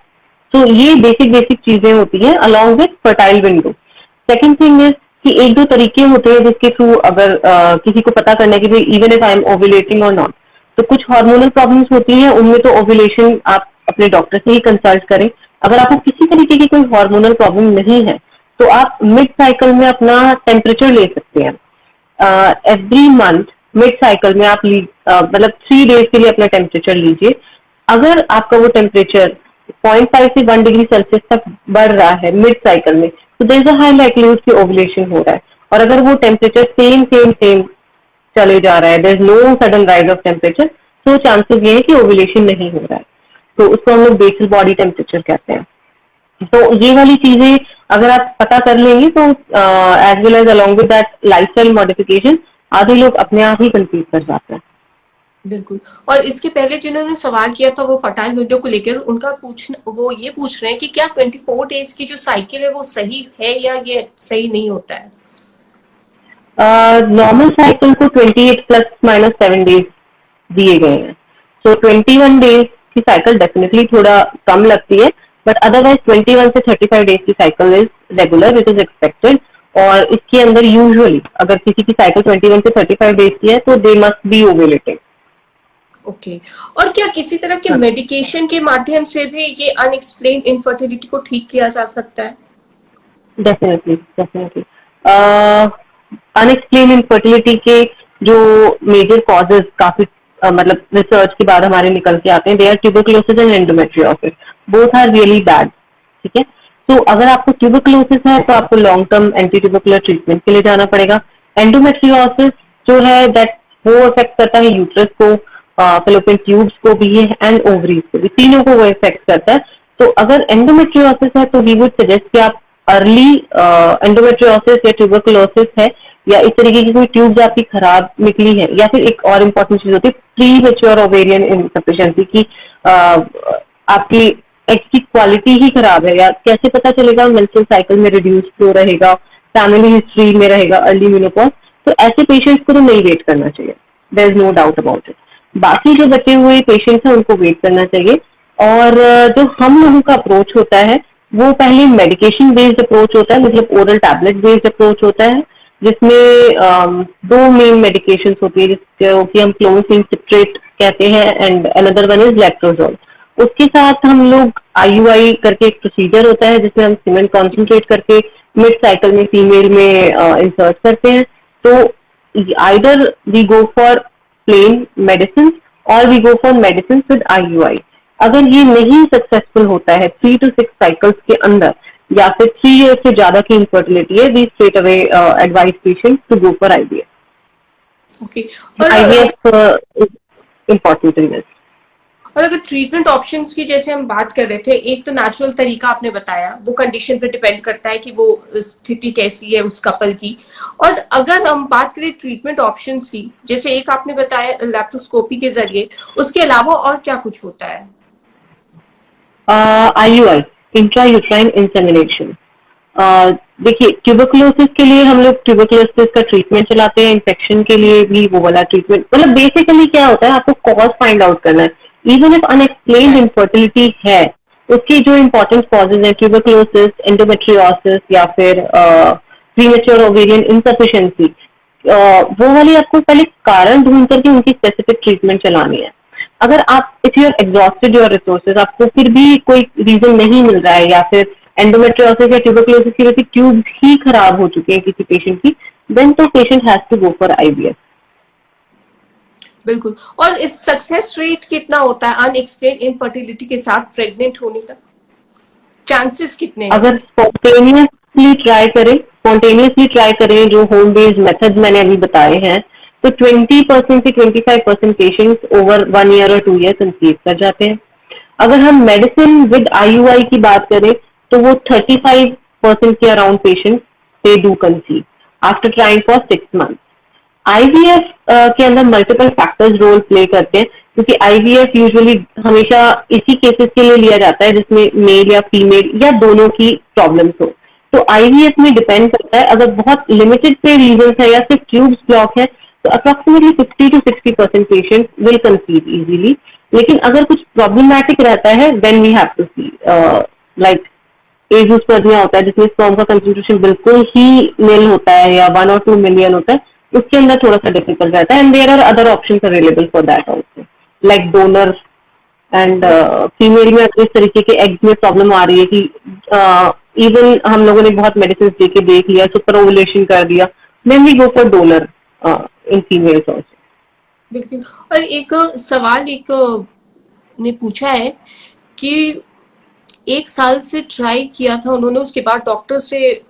तो ये बेसिक बेसिक चीजें होती हैं along with fertile window. Second thing is कि एक दो तरीके होते हैं जिसके थ्रू अगर किसी को पता करना है कि भाई इवन इफ आई एम ओव्यूलेटिंग और नॉट, तो कुछ हार्मोनल प्रॉब्लम्स होती हैं, उनमें तो ओव्यूलेशन आप अपने डॉक्टर से ही कंसल्ट करें। अगर आपको किसी तरीके की कोई हार्मोनल प्रॉब्लम नहीं है तो आप मिड साइकिल में अपना टेम्परेचर ले सकते हैं। एवरी मंथ मिड साइकिल में आप मतलब 3 डेज के लिए अपना टेम्परेचर लीजिए। अगर आपका वो टेम्परेचर 0.5 से 1 डिग्री सेल्सियस तक बढ़ रहा है मिड साइकिल में, तो there is a high likelihood कि ओवुलेशन हो रहा है। और अगर वो टेम्परेचर सेम सेम सेम चले जा रहा है, there is no sudden rise of temperature, तो चांसेस ये है कि ओवुलेशन नहीं हो रहा है। तो उसको हम लोग बेसल बॉडी टेम्परेचर कहते हैं। तो ये वाली चीजें अगर आप पता कर लेंगे तो as well as along with that lifestyle modification, आधे लोग अपने आप ही कंसीव कर जाते हैं। बिल्कुल। और इसके पहले जिन्होंने सवाल किया था वो फर्टाइल विंडो को लेकर, उनका पूछना वो ये पूछ रहे हैं कि क्या 24 डेज की जो साइकिल है वो सही है या ये सही नहीं होता है? नॉर्मल साइकिल को 28 प्लस माइनस 7 डेज दिए गए हैं। सो 21 डेज की साइकिल डेफिनेटली थोड़ा कम लगती है, बट अदरवाइज 21 से 35 डेज की cycle is regular, which is expected. और इसके अंदर यूजुअली अगर किसी की साइकिल 21 से 35 डेज की है तो दे मस्ट बी ओव्यूलेटिंग। ओके। और क्या किसी तरह के मेडिकेशन के माध्यम से भी ये अनएक्सप्लेन्ड इनफर्टिलिटी को ठीक किया जा सकता है? Definitely definitely. अनएक्सप्लेन इनफर्टिलिटी के जो मेजर कॉजेज काफी मतलब रिसर्च के बाद हमारे निकल के आते हैं, they are tuberculosis and endometriosis, both are really bad. ठीक है, तो अगर आपको ट्यूबरकुलोसिस है तो आपको long term anti tubercular treatment के लिए जाना पड़ेगा। एंडोमेट्रियोसिस जो है दैट वो अफेक्ट करता है यूट्रस को, फेलोपियन ट्यूब्स को भी एंड ओवरीज को भी, तीनों को वो इफेक्ट करता है। तो अगर एंडोमेट्रियोसिस है तो वी वुड सजेस्ट कि आप अर्ली एंडोमेट्रियोसिस या ट्यूबरकुलोसिस है या इस तरीके की कोई ट्यूब्स आपकी खराब निकली है, या फिर एक और इम्पोर्टेंट चीज होती है प्री मेच्योर ओवेरियन इनसफिशिएंसी की, आपकी एग की क्वालिटी ही खराब है, या कैसे पता चलेगा? मेंस्ट्रुअल साइकिल में रिड्यूस फ्लो रहेगा, फैमिली हिस्ट्री में रहेगा अर्ली मेनोपॉज, तो ऐसे पेशेंट्स को तो नहीं वेट करना चाहिए, there is no doubt about it. बाकी जो बचे हुए पेशेंट्स हैं उनको वेट करना चाहिए। और जो हम लोगों का अप्रोच होता है वो पहले मेडिकेशन बेस्ड अप्रोच होता है, मतलब ओरल टैबलेट बेस्ड अप्रोच होता है, जिसमें 2 मेन मेडिकेशन होती है जिसको कि हम क्लोमिफेन सिट्रेट कहते हैं and another one is letrozole. उसके साथ हम लोग IUI करके एक प्रोसीजर होता है जिसमें हम सीमेंट कॉन्सेंट्रेट करके मिड साइकिल में फीमेल में इंसर्ट करते हैं। तो either we go for plain medicine और we go for medicine with IUI। अगर ये नहीं सक्सेसफुल होता है 3 to 6 साइकिल्स के अंदर, या फिर 3 years से ज्यादा की इनफर्टिलिटी है, we straight away advise patient to go for IVF। Okay. IVF important in this. और अगर ट्रीटमेंट ऑप्शंस की जैसे हम बात कर रहे थे, एक तो नेचुरल तरीका आपने बताया, वो कंडीशन पे डिपेंड करता है कि वो स्थिति कैसी है उस कपल की। और अगर हम बात करें ट्रीटमेंट ऑप्शंस की, जैसे एक आपने बताया लैप्रोस्कोपी के जरिए, उसके अलावा और क्या कुछ होता है? IUI, intrauterine insemination. देखिए ट्यूबरकुलोसिस के लिए हम लोग ट्यूबरकुलोसिस का ट्रीटमेंट चलाते हैं, इन्फेक्शन के लिए भी वो वाला ट्रीटमेंट। मतलब बेसिकली क्या होता है, आपको कॉज फाइंड आउट करना है। इवन इफ अनएक्सप्लेन्ड इनफर्टिलिटी है, उसकी जो इंपॉर्टेंट कॉजेज है ट्यूबरकुलोसिस, एंडोमेट्रियोसिस या फिर प्रीमेच्योर ओवेरियन इनसफिशिएंसी, वो वाली आपको पहले कारण ढूंढ करके उनकी स्पेसिफिक ट्रीटमेंट चलानी है। अगर आप if you are exhausted your resources, आपको फिर भी कोई रीजन नहीं मिल रहा है, या फिर एंडोमेट्रियोसिस या ट्यूबरकुलोसिस की वजह से ट्यूब ही खराब हो चुकी है किसी पेशेंट की, देन तो patient has to go for IVF। बिल्कुल। और इस सक्सेस रेट कितना होता है अनएक्सप्लेन्ड इनफर्टिलिटी के साथ प्रेग्नेंट होने का? चांसेस कितने हैं? अगर स्पॉन्टेनियसली ट्राई करें जो होम बेस्ड मेथड मैंने अभी बताए हैं, तो 20% से 25% पेशेंट्स ओवर 1 year और 2 year कंसीव कर जाते हैं। अगर हम मेडिसिन विद IUI की बात करें तो वो 35% के around patients they do conceive after trying for 6 months। IVF के अंदर मल्टीपल फैक्टर्स रोल प्ले करते हैं, क्योंकि IVF यूजुअली हमेशा इसी केसेस के लिए लिया जाता है जिसमें मेल या फीमेल या दोनों की प्रॉब्लम्स हो। तो IVF में डिपेंड करता है, अगर बहुत लिमिटेड पे रीजन है या सिर्फ ट्यूब्स ब्लॉक है तो तो approximately 50 to 60% patient will conceive easily. लेकिन अगर कुछ प्रॉब्लमैटिक रहता है then we have to see, like azoospermia होता है जिसमें स्पर्म का कंसेंट्रेशन बिल्कुल ही नील होता है या 1 or 2 मिलियन होता है, उसके अंदर थोड़ा सा डिफिकल्ट रहता है. And there are other options available for that also, like donor. And female में अगर इस तरीके के एग्स में प्रॉब्लम आ रही है कि इवन हम लोगों ने बहुत मेडिसिन दे के देख लिया, सुपर ओवुलेशन कर दिया, then we go for donor in females also. बिल्कुल. और एक सवाल ने पूछा है कि 1 साल से ट्राई किया था उन्होंने, उसके बाद डॉक्टर से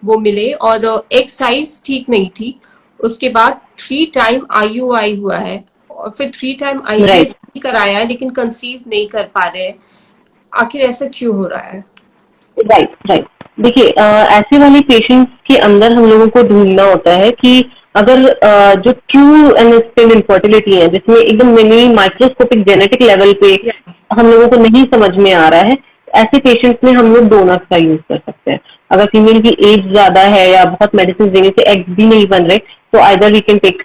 वो मिले और एग साइज ठीक नहीं थी, उसके बाद 3 टाइम IUI हुआ है और फिर 3 टाइम IVF राइट, भी कराया है लेकिन कंसीव नहीं कर पा रहे हैं. आखिर ऐसा क्यों हो रहा है? Right, right. देखिए ऐसे वाले पेशेंट्स के अंदर हम लोगों को ढूंढना होता है कि अगर जो ट्रू एंड एक्सट्रीम इनफर्टिलिटी है जिसमें एकदम मिनी माइक्रोस्कोपिक जेनेटिक लेवल पे हम लोगों को नहीं समझ में आ रहा है, ऐसे पेशेंट्स में हम लोग डोनर्स का यूज कर सकते हैं. अगर फीमेल की एज ज्यादा है या बहुत मेडिसिन देने से एग्स भी नहीं बन रहे, तो either we can take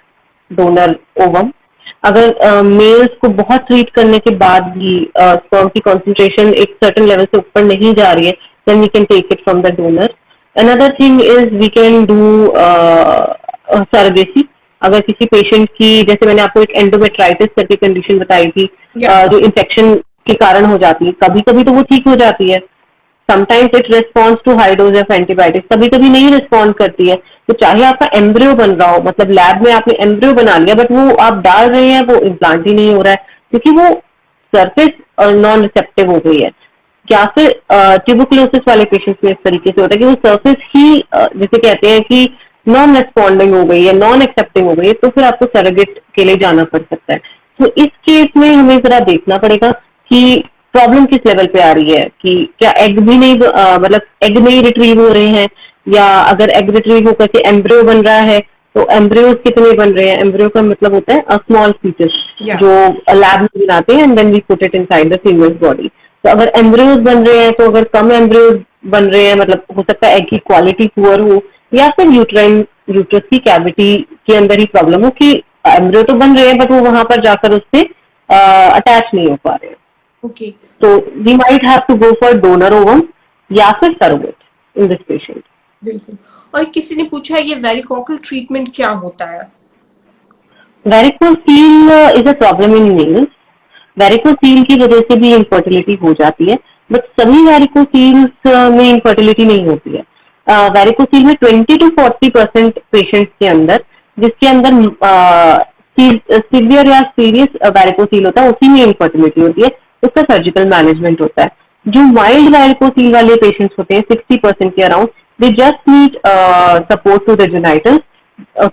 donor ovum. अगर मेल्स को बहुत ट्रीट करने के बाद भी स्पर्म की कॉन्सेंट्रेशन एक सर्टन लेवल से ऊपर नहीं जा रही है, then we can take it from the donor. Another thing is we can do surrogacy. अगर किसी पेशेंट की, जैसे मैंने आपको एक एंडोमेट्राइटिस करके कंडीशन बताई थी, जो इन्फेक्शन के कारण हो जाती है, कभी कभी तो वो ठीक हो जाती है. Sometimes it responds to high dose of antibiotics, कभी कभी नहीं रिस्पॉन्ड करती है. तो चाहे आपका एम्ब्रियो बन रहा हो, मतलब लैब में आपने एम्ब्रियो बना लिया बट वो आप डाल रहे हैं, वो इम्प्लांट ही नहीं हो रहा है क्योंकि वो सरफेस और नॉन रिसेप्टिव हो गई है. या फिर ट्यूबरकुलोसिस वाले पेशेंट्स में इस तरीके से होता है कि वो सरफेस ही जिसे कहते हैं कि नॉन रेस्पॉन्डिंग हो गई है, नॉन एक्सेप्टिंग हो गई है, तो फिर आपको सरोगेट के लिए जाना पड़ सकता है. तो इस केस में हमें जरा देखना पड़ेगा कि प्रॉब्लम किस लेवल पे आ रही है, कि क्या एग भी नहीं मतलब एग नहीं रिट्रीव हो रहे हैं, या अगर एग रिट्रीव होकर के एम्ब्रियो बन रहा है तो एम्ब्रियोज कितने बन रहे हैं. एम्ब्रियो का मतलब होता है स्मॉल फीचर्स जो लैब में बनाते हैं and then we put it inside the female body. तो अगर एम्ब्रियोज बन रहे हैं, तो अगर कम एम्ब्रियोज बन रहे हैं, मतलब हो सकता है एग की क्वालिटी पुअर हो, या फिर यूट्रस की कैविटी के अंदर ही प्रॉब्लम हो कि एम्ब्रियो तो बन रहे हैं बट वो वहां पर जाकर उससे अटैच नहीं हो पा रहे हैं. ओके. तो we might have to go for donor ovum या फिर सरोगेट इन दिस पेशेंट. बिल्कुल. और किसी ने पूछा ये वेरिकोकल ट्रीटमेंट क्या होता है? Varicocele is a problem in males. Varicocele की वजह से भी इनफर्टिलिटी हो जाती है, बट सभी वेरिकोसील्स में इनफर्टिलिटी नहीं होती है. वेरिकोसील में 20 to 40% पेशेंट्स के अंदर, जिसके अंदर सीवियर या सीरियस वेरिकोसील होता है, उसी में इनफर्टिलिटी होती है. उसका सर्जिकल मैनेजमेंट होता है. जो माइल्ड वेरिकोसील वाले पेशेंट्स होते हैं 60% के around, they just need support to the genitals,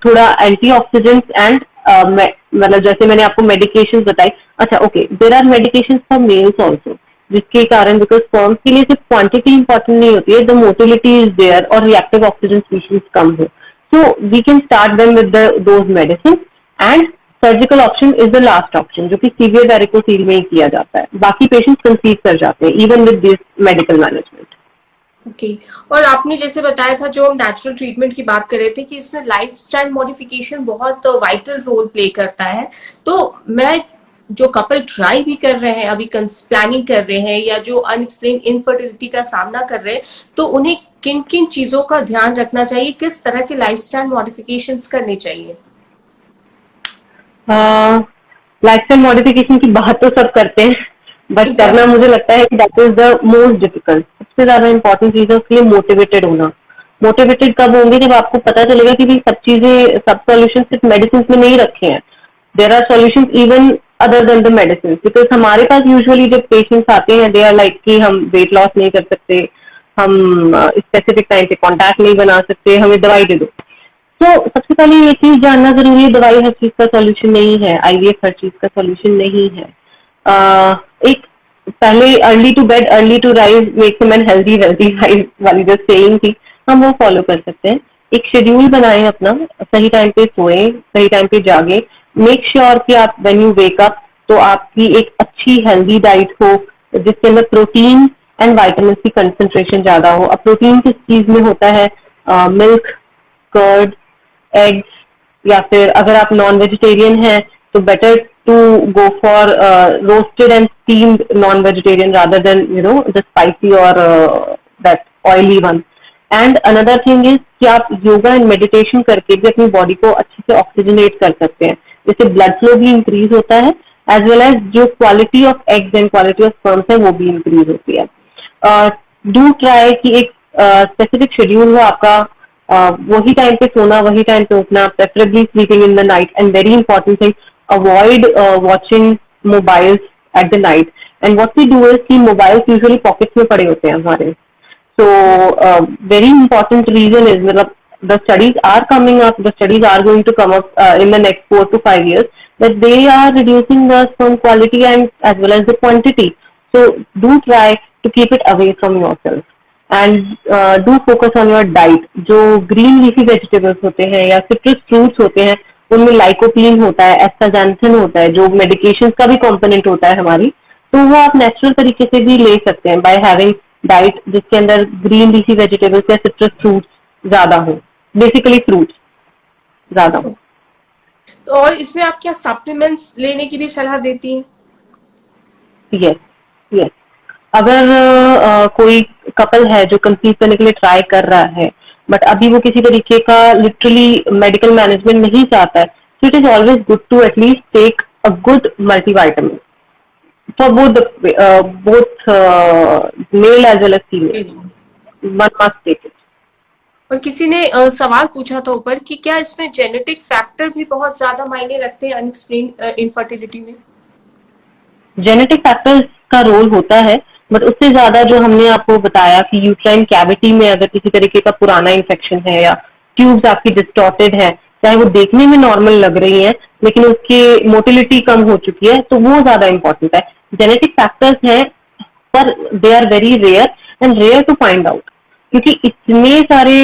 थोड़ा एंटीऑक्सीडेंट्स एंड मतलब जैसे मैंने आपको मेडिकेशन बताई. अच्छा, okay, there are medication for males also, जिसके कारण, बिकॉज स्पर्म्स के लिए सिर्फ क्वांटिटी इंपॉर्टेंट नहीं होती है, द मोटिलिटी इज देयर और रिएक्टिव ऑक्सीजन स्पीशीज कम हो. So we can start them with those medicine and surgical option is the last option, जो कि सीवियर वेरिकोसील में ही किया जाता है. बाकी पेशेंट्स कंसीव कर जाते हैं even with this medical management. Okay. और आपने जैसे बताया था, जो हम नेचुरल ट्रीटमेंट की बात कर रहे थे, कि इसमें लाइफस्टाइल मॉडिफिकेशन बहुत वाइटल रोल प्ले करता है. तो मैं जो कपल ट्राई भी कर रहे हैं, अभी प्लानिंग कर रहे हैं, या जो अनएक्सप्लेन इनफर्टिलिटी का सामना कर रहे हैं, तो उन्हें किन किन चीजों का ध्यान रखना चाहिए, किस तरह के लाइफस्टाइल मॉडिफिकेशंस करने चाहिए? लाइफस्टाइल मॉडिफिकेशन की बात तो सब करते हैं, बट करना मुझे लगता है कि that is the most difficult. सबसे ज्यादा इंपॉर्टेंट चीज है उसके लिए मोटिवेटेड होना. मोटिवेटेड कब होंगे? जब आपको पता चलेगा कि भी सब चीजें, सब सॉल्यूशन सिर्फ मेडिसिन में नहीं रखे हैं. There are solution even other than the medicine. Because हमारे पास यूजुअली जब पेशेंट्स आते हैं, दे आर लाइक कि हम वेट लॉस नहीं कर सकते, हम स्पेसिफिक टाइम पे कॉन्टैक्ट नहीं बना सकते, हमें दवाई दे दो. तो सबसे पहले ये चीज जानना जरूरी है, दवाई हर चीज का सॉल्यूशन नहीं है, आईवीएफ हर चीज का सॉल्यूशन नहीं है. एक पहले early to bed early to rise makes a man healthy, healthy rise वाली जो सेइंग थी, हम वो फॉलो कर सकते हैं. एक शेड्यूल बनाएं अपना, सही टाइम पे सोएं, सही टाइम पे जागे. मेक श्योर कि आप व्हेन यू वेक अप तो आपकी एक अच्छी हेल्दी डाइट हो जिसके अंदर प्रोटीन एंड विटामिन की कंसंट्रेशन ज्यादा हो. अब प्रोटीन किस चीज में होता है? मिल्क, कर्ड, एग्स, या फिर अगर आप नॉन वेजिटेरियन हैं तो better to go for roasted and steamed non vegetarian rather than the spicy और that oily one. And another thing is कि आप योगा एंड मेडिटेशन करके भी अपनी बॉडी को अच्छे से ऑक्सीजनेट कर सकते हैं, जिससे ब्लड फ्लो भी इंक्रीज होता है, एज वेल एज जो quality of eggs and quality of sperms है वो भी इंक्रीज होती है. डू ट्राई कि एक स्पेसिफिक शेड्यूल हो आपका, वही टाइम पे सोना, वही टाइम पे उठना, preferably sleeping in the night, and very important thing, avoid watching mobiles at the night. And what we do is कि मोबाइल्स यूजुअली पॉकेट्स में पड़े होते हैं हमारे. So, very important reason is the studies are coming up, the studies are going to come up in the next 4 to 5 years, that they are reducing the sperm quality and as well as the quantity. So, do try to keep it away from yourself. And do focus on your diet. जो green leafy vegetables होते हैं या citrus fruits होते हैं, उनमें lycopene होता है, astaxanthin होता है, जो medications का भी component होता है हमारी, तो वो आप नेचुरल तरीके से भी ले सकते हैं बाय हैविंग डाइट जिसके अंदर ग्रीन लीफी वेजिटेबल्स या सिट्रस फ्रूट्स ज्यादा हो, बेसिकली फ्रूट्स ज्यादा हो. तो और इसमें आप क्या सप्लीमेंट्स लेने की भी सलाह देती हैं? Yes, yes. अगर कोई कपल है जो कंसीव करने के लिए ट्राई कर रहा है बट अभी वो किसी तरीके का लिटरली मेडिकल मैनेजमेंट नहीं चाहता है, so it is always good to at least take a good multivitamin for both male as well as female. One must take it. और किसी ने सवाल पूछा था ऊपर कि क्या इसमें जेनेटिक फैक्टर भी बहुत ज्यादा मायने रखते हैं अनएक्सप्लेन्ड इनफर्टिलिटी में? जेनेटिक फैक्टर्स का रोल होता है, बट उससे ज्यादा जो हमने आपको बताया कि यूट्राइन कैविटी में अगर किसी तरीके का पुराना इन्फेक्शन है या ट्यूब्स आपकी डिस्टॉर्टेड है, चाहे वो देखने में नॉर्मल लग रही है लेकिन उसकी मोटिलिटी कम हो चुकी है, तो वो ज्यादा इंपॉर्टेंट है. जेनेटिक फैक्टर्स हैं पर they are very rare and rare to find out, क्योंकि इतने सारे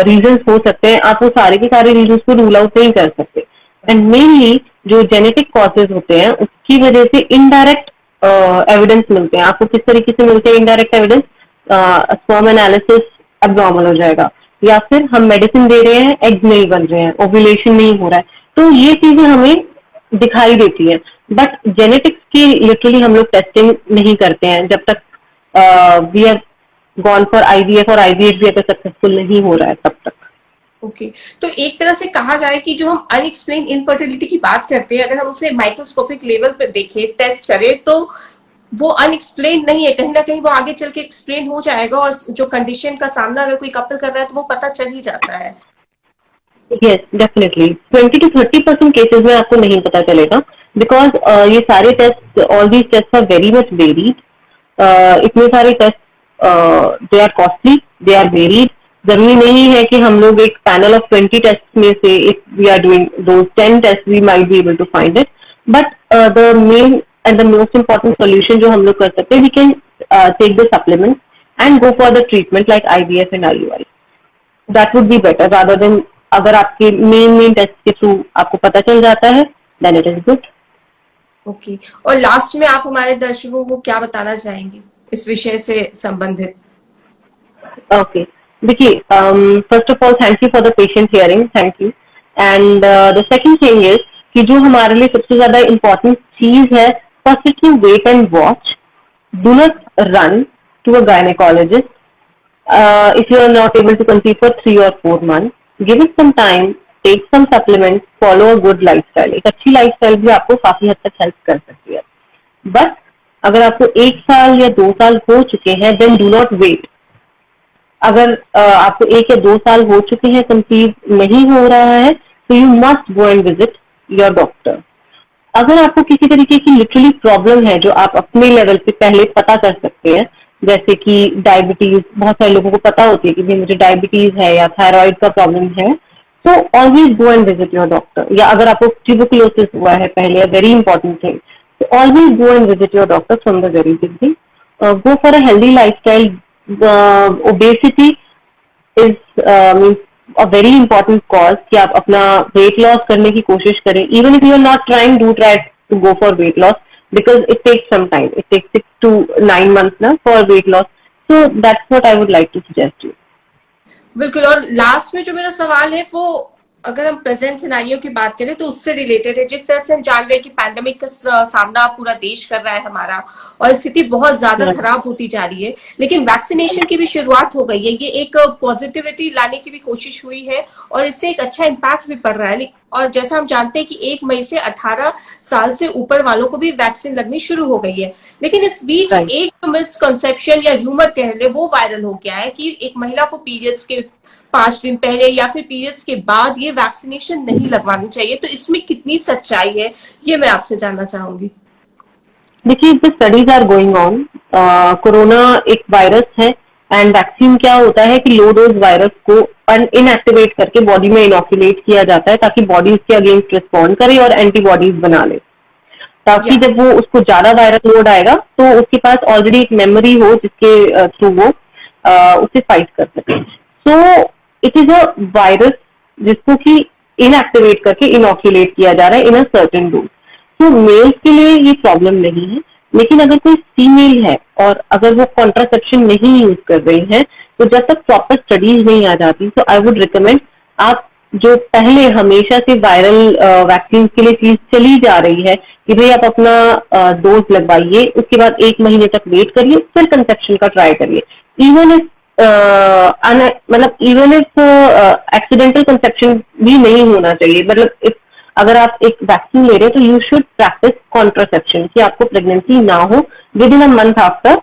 रीजंस हो सकते हैं, आप वो सारे के सारे रीजंस को रूल आउट नहीं कर सकते. एंड मेनली जो जेनेटिक कॉजेज होते हैं उसकी वजह से इनडायरेक्ट एविडेंस मिलते हैं. आपको किस तरीके से मिलते हैं indirect evidence? Sperm analysis abnormal हो जाएगा, या फिर हम मेडिसिन दे रहे हैं, एग्स नहीं बन रहे हैं, ओव्यूलेशन नहीं हो रहा है, तो ये चीजें हमें दिखाई देती है. बट जेनेटिक्स की लिटरली हम लोग टेस्टिंग नहीं करते हैं जब तक we have gone for IVF, और आईवीएफ भी अगर सक्सेसफुल नहीं हो रहा है तब तक. ओके, तो एक तरह से कहा जाए कि जो हम अनएक्सप्लेन इनफर्टिलिटी की बात करते हैं, अगर हम उसे माइक्रोस्कोपिक लेवल पर देखें, टेस्ट करें, तो वो अनएक्सप्लेन नहीं है, कहीं ना कहीं वो आगे चल के एक्सप्लेन हो जाएगा, और जो कंडीशन का सामना अगर कोई कपल कर रहा है तो वो पता चल ही जाता है. यस, डेफिनेटली 20 to 30% केसेस में आपको नहीं पता चलेगा, बिकॉज ये सारे test, all these test are very much varied. इतने सारे test they are costly, they are varied. जरूरी नहीं है कि हम लोग एक पैनल ऑफ 20 टेस्ट में से if we are doing those 10 test we might be able to find it. But the main and the most important solution जो हम लोग कर सकते हैं, we can take the supplement and go for the treatment like IVF and IUI. That would be better rather than अगर आपके main test के through आपको पता चल जाता है, then it is good. Okay, और लास्ट में आप हमारे दर्शकों को क्या बताना चाहेंगे इस विषय से संबंधित? ओके, देखिए, first of all thank you for the patient hearing, thank you. And the second thing is कि जो हमारे लिए सबसे ज्यादा इम्पोर्टेंट चीज है, first is to wait and watch. Do not run to a gynaecologist if you are not able to conceive for 3 or 4 months. Give it some time, take some supplements, follow a good lifestyle. एक अच्छी lifestyle भी आपको काफी हद तक help कर सकती है. बट अगर आपको 1 साल या 2 साल हो चुके हैं, देन डू नॉट वेट. अगर आपको 1 या 2 साल हो चुके हैं, कंसीव नहीं हो रहा है, तो you must go and visit your doctor. अगर आपको किसी तरीके की लिटरली प्रॉब्लम है जो आप अपने लेवल पे पहले पता कर सकते हैं, जैसे कि डायबिटीज, बहुत सारे लोगों को पता होती है कि भाई मुझे डायबिटीज है या थायराइड का प्रॉब्लम है, तो always go and visit your doctor. या अगर आपको ट्यूबरकुलोसिस हुआ है पहले, वेरी इंपॉर्टेंट थिंग, तो always go and visit your doctor from the very beginning. Go for a healthy lifestyle. Obesity is means a very important cause कि आप अपना वेट लॉस करने की कोशिश करें. Even if you are not trying, do try to go for weight loss, because it takes some time. It takes 6 to 9 months now for weight loss. So that's what I would like to suggest you. बिल्कुल, और last में जो मेरा सवाल है वो अगर हम प्रेजेंट सिनारियो की बात करें तो उससे रिलेटेड है। जिस तरह से हम जान रहे हैं कि पैंडेमिक का सामना पूरा देश कर रहा है हमारा, और स्थिति बहुत ज्यादा Right. खराब होती जा रही है, लेकिन वैक्सीनेशन की भी शुरुआत हो गई है। ये एक पॉजिटिविटी लाने की भी कोशिश हुई है और इससे एक अच्छा इम्पैक्ट भी पड़ रहा है। और जैसा हम जानते हैं कि 1 मई से 18 साल से ऊपर वालों को भी वैक्सीन लगनी शुरू हो गई है। लेकिन इस बीच Right. एक मिसकंसेप्शन या र्यूमर कह ले वो वायरल हो गया है कि एक महिला को पीरियड्स के 5 दिन पहले या फिर पीरियड्स के बाद ये वैक्सीनेशन नहीं लगवानी चाहिए। तो इसमें कितनी सच्चाई है, ये मैं आपसे जानना चाहूंगी। देखिए, the studies are going on. Corona एक वायरस है एंड वैक्सीन क्या होता है कि लो डोज वायरस को इनएक्टिवेट करके बॉडी में इनोकुलेट किया जाता है ताकि बॉडी उसके अगेंस्ट रिस्पॉन्ड करे और एंटीबॉडीज बना ले, ताकि या जब वो उसको ज्यादा वायरल लोड आएगा तो उसके पास ऑलरेडी एक मेमोरी हो जिसके थ्रू वो उसे फाइट कर सके। So it is a virus जिसको कि इनएक्टिवेट करके इनोकुलेट किया जा रहा है इन अ सर्टेन डोज। तो मेल्स के लिए ये प्रॉब्लम नहीं है, लेकिन अगर कोई फीमेल है और अगर वो कॉन्ट्रासेप्शन नहीं यूज कर रही है तो जब तक प्रॉपर स्टडीज नहीं आ जाती तो आई वुड रिकमेंड आप जो पहले हमेशा से वायरल वैक्सीन के लिए चीज चली जा रही है कि भाई आप अपना डोज लगवाइए, उसके बाद 1 महीने तक वेट करिए, फिर कंसेप्शन का ट्राई करिए। इवन इफ मतलब इवन इफ एक्सीडेंटल कंसेप्शन भी नहीं होना चाहिए। मतलब इफ अगर आप एक वैक्सीन ले रहे हैं तो यू शुड प्रैक्टिस कॉन्ट्रासेप्शन कि आपको प्रेगनेंसी ना हो with in a month after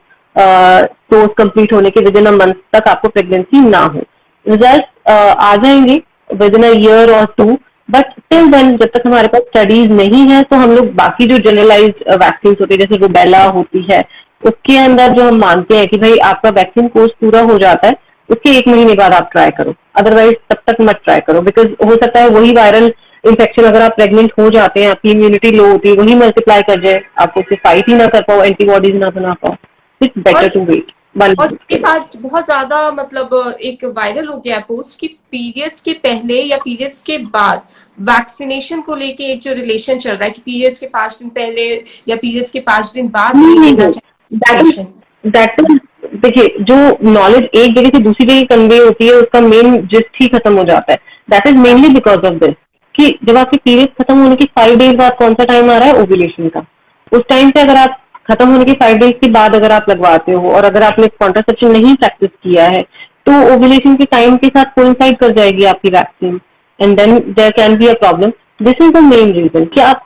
dose complete होने के विद इन अ मंथ तक आपको प्रेगनेंसी ना हो। रिजल्ट आ जाएंगे विद इन अ ईयर और 2, बट टिल देन जब तक हमारे पास स्टडीज नहीं है तो हम लोग बाकी जो जनरलाइज वैक्सीन होती है जैसे रूबेला होती है उसके अंदर जो हम मानते हैं कि भाई आपका वैक्सीन कोर्स पूरा हो जाता है उसके 1 महीने बाद आप ट्राई करो, अदरवाइज तब तक मत ट्राई करो। बिकॉज हो सकता है वही वायरल इन्फेक्शन अगर आप प्रेग्नेंट हो जाते हैं, आपकी इम्यूनिटी लो होती है, वही मल्टीप्लाई कर जाए, आप उससे फाइट ही ना कर पाओ, एंटीबॉडीज ना बना पाओ, इट्स बेटर और टू वेट 1 मंथ ये के लिए। बात बहुत ज्यादा मतलब एक वायरल हो गया पोस्ट कि पीरियड्स के पहले या पीरियड्स के बाद वैक्सीनेशन को लेके एक जो रिलेशन चल रहा है कि पीरियड्स के 5 दिन पहले या पीरियड्स के 5 दिन बाद नहीं नहीं नहीं लेना चाहिए that is vaccination. That is देखिए, जो नॉलेज एक जगह से दूसरी जगह कन्वे होती है उसका मेन जिस्ट ही खत्म हो जाता है। That is mainly because of this कि जब आपके पीरियड खत्म होने के 5 डेज बाद कौन सा टाइम आ रहा है ओव्यूलेशन का, उस टाइम पे अगर आप खत्म होने के 5 डेज के बाद अगर आप लगवाते हो और अगर आपने कॉन्ट्रासेप्शन नहीं प्रैक्टिस किया है तो ओव्यूलेशन के टाइम के साथ कोइंसाइड कर जाएगी आपकी vaccine and then there can be a problem. This is the main reason कि आप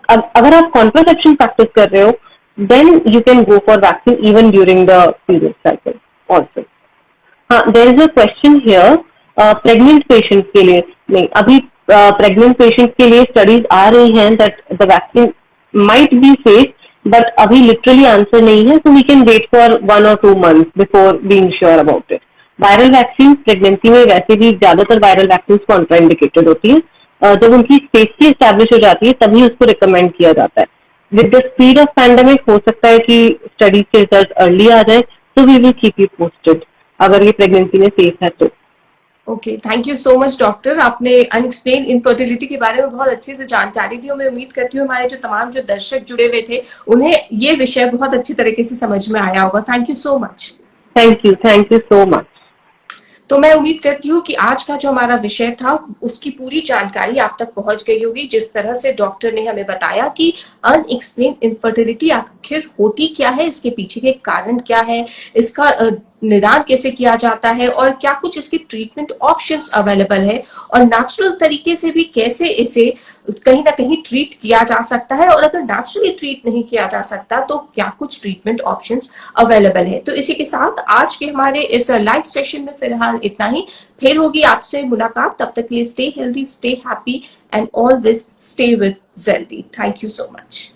अगर आप कॉन्ट्रासेप्शन प्रैक्टिस कर रहे हो then you can go for vaccine even during the period cycle also. हाँ, there is a question here pregnant patient के लिए। नहीं, अभी प्रेग्नेंट पेशेंट के लिए स्टडीज आ रही हैं that the vaccine might be safe, but अभी लिटरली आंसर नहीं है, तो we can wait for 1 or 2 months before being sure about it. Viral vaccine pregnancy में वैसे भी ज्यादातर वायरल वैक्सीन कॉन्ट्राइंडिकेटेड होती है। जब उनकी सेफ्टी एस्टैब्लिश हो जाती है तभी उसको रिकमेंड किया जाता है। With the speed of pandemic हो सकता है कि स्टडीज के रिजल्ट अर्ली आ जाए, तो we will keep you posted अगर ये प्रेगनेंसी में सेफ है तो। Okay, thank you so much doctor. आपने अनएक्सप्लेन इनफर्टिलिटी के बारे में बहुत अच्छे से जानकारी दी और मैं उम्मीद करती हूँ हमारे जो तमाम जो दर्शक जुड़े हुए थे उन्हें ये विषय बहुत अच्छी तरीके से समझ में आया होगा। Thank you so much. Thank you so much. तो मैं उम्मीद करती हूँ कि आज का जो हमारा विषय था उसकी पूरी जानकारी आप तक पहुंच गई होगी। जिस तरह से डॉक्टर ने हमें बताया कि अनएक्सप्लेन इनफर्टिलिटी आखिर होती क्या है, इसके पीछे के कारण क्या है, इसका निदान कैसे किया जाता है और क्या कुछ इसके ट्रीटमेंट ऑप्शंस अवेलेबल है, और नेचुरल तरीके से भी कैसे इसे कहीं ना कहीं ट्रीट किया जा सकता है, और अगर नेचुरली ट्रीट नहीं किया जा सकता तो क्या कुछ ट्रीटमेंट ऑप्शंस अवेलेबल है। तो इसी के साथ आज के हमारे इस लाइव सेशन में फिलहाल इतना ही। फिर होगी आपसे मुलाकात, तब तक के लिए stay healthy, stay happy and always stay with जेल्दी। Thank you so much.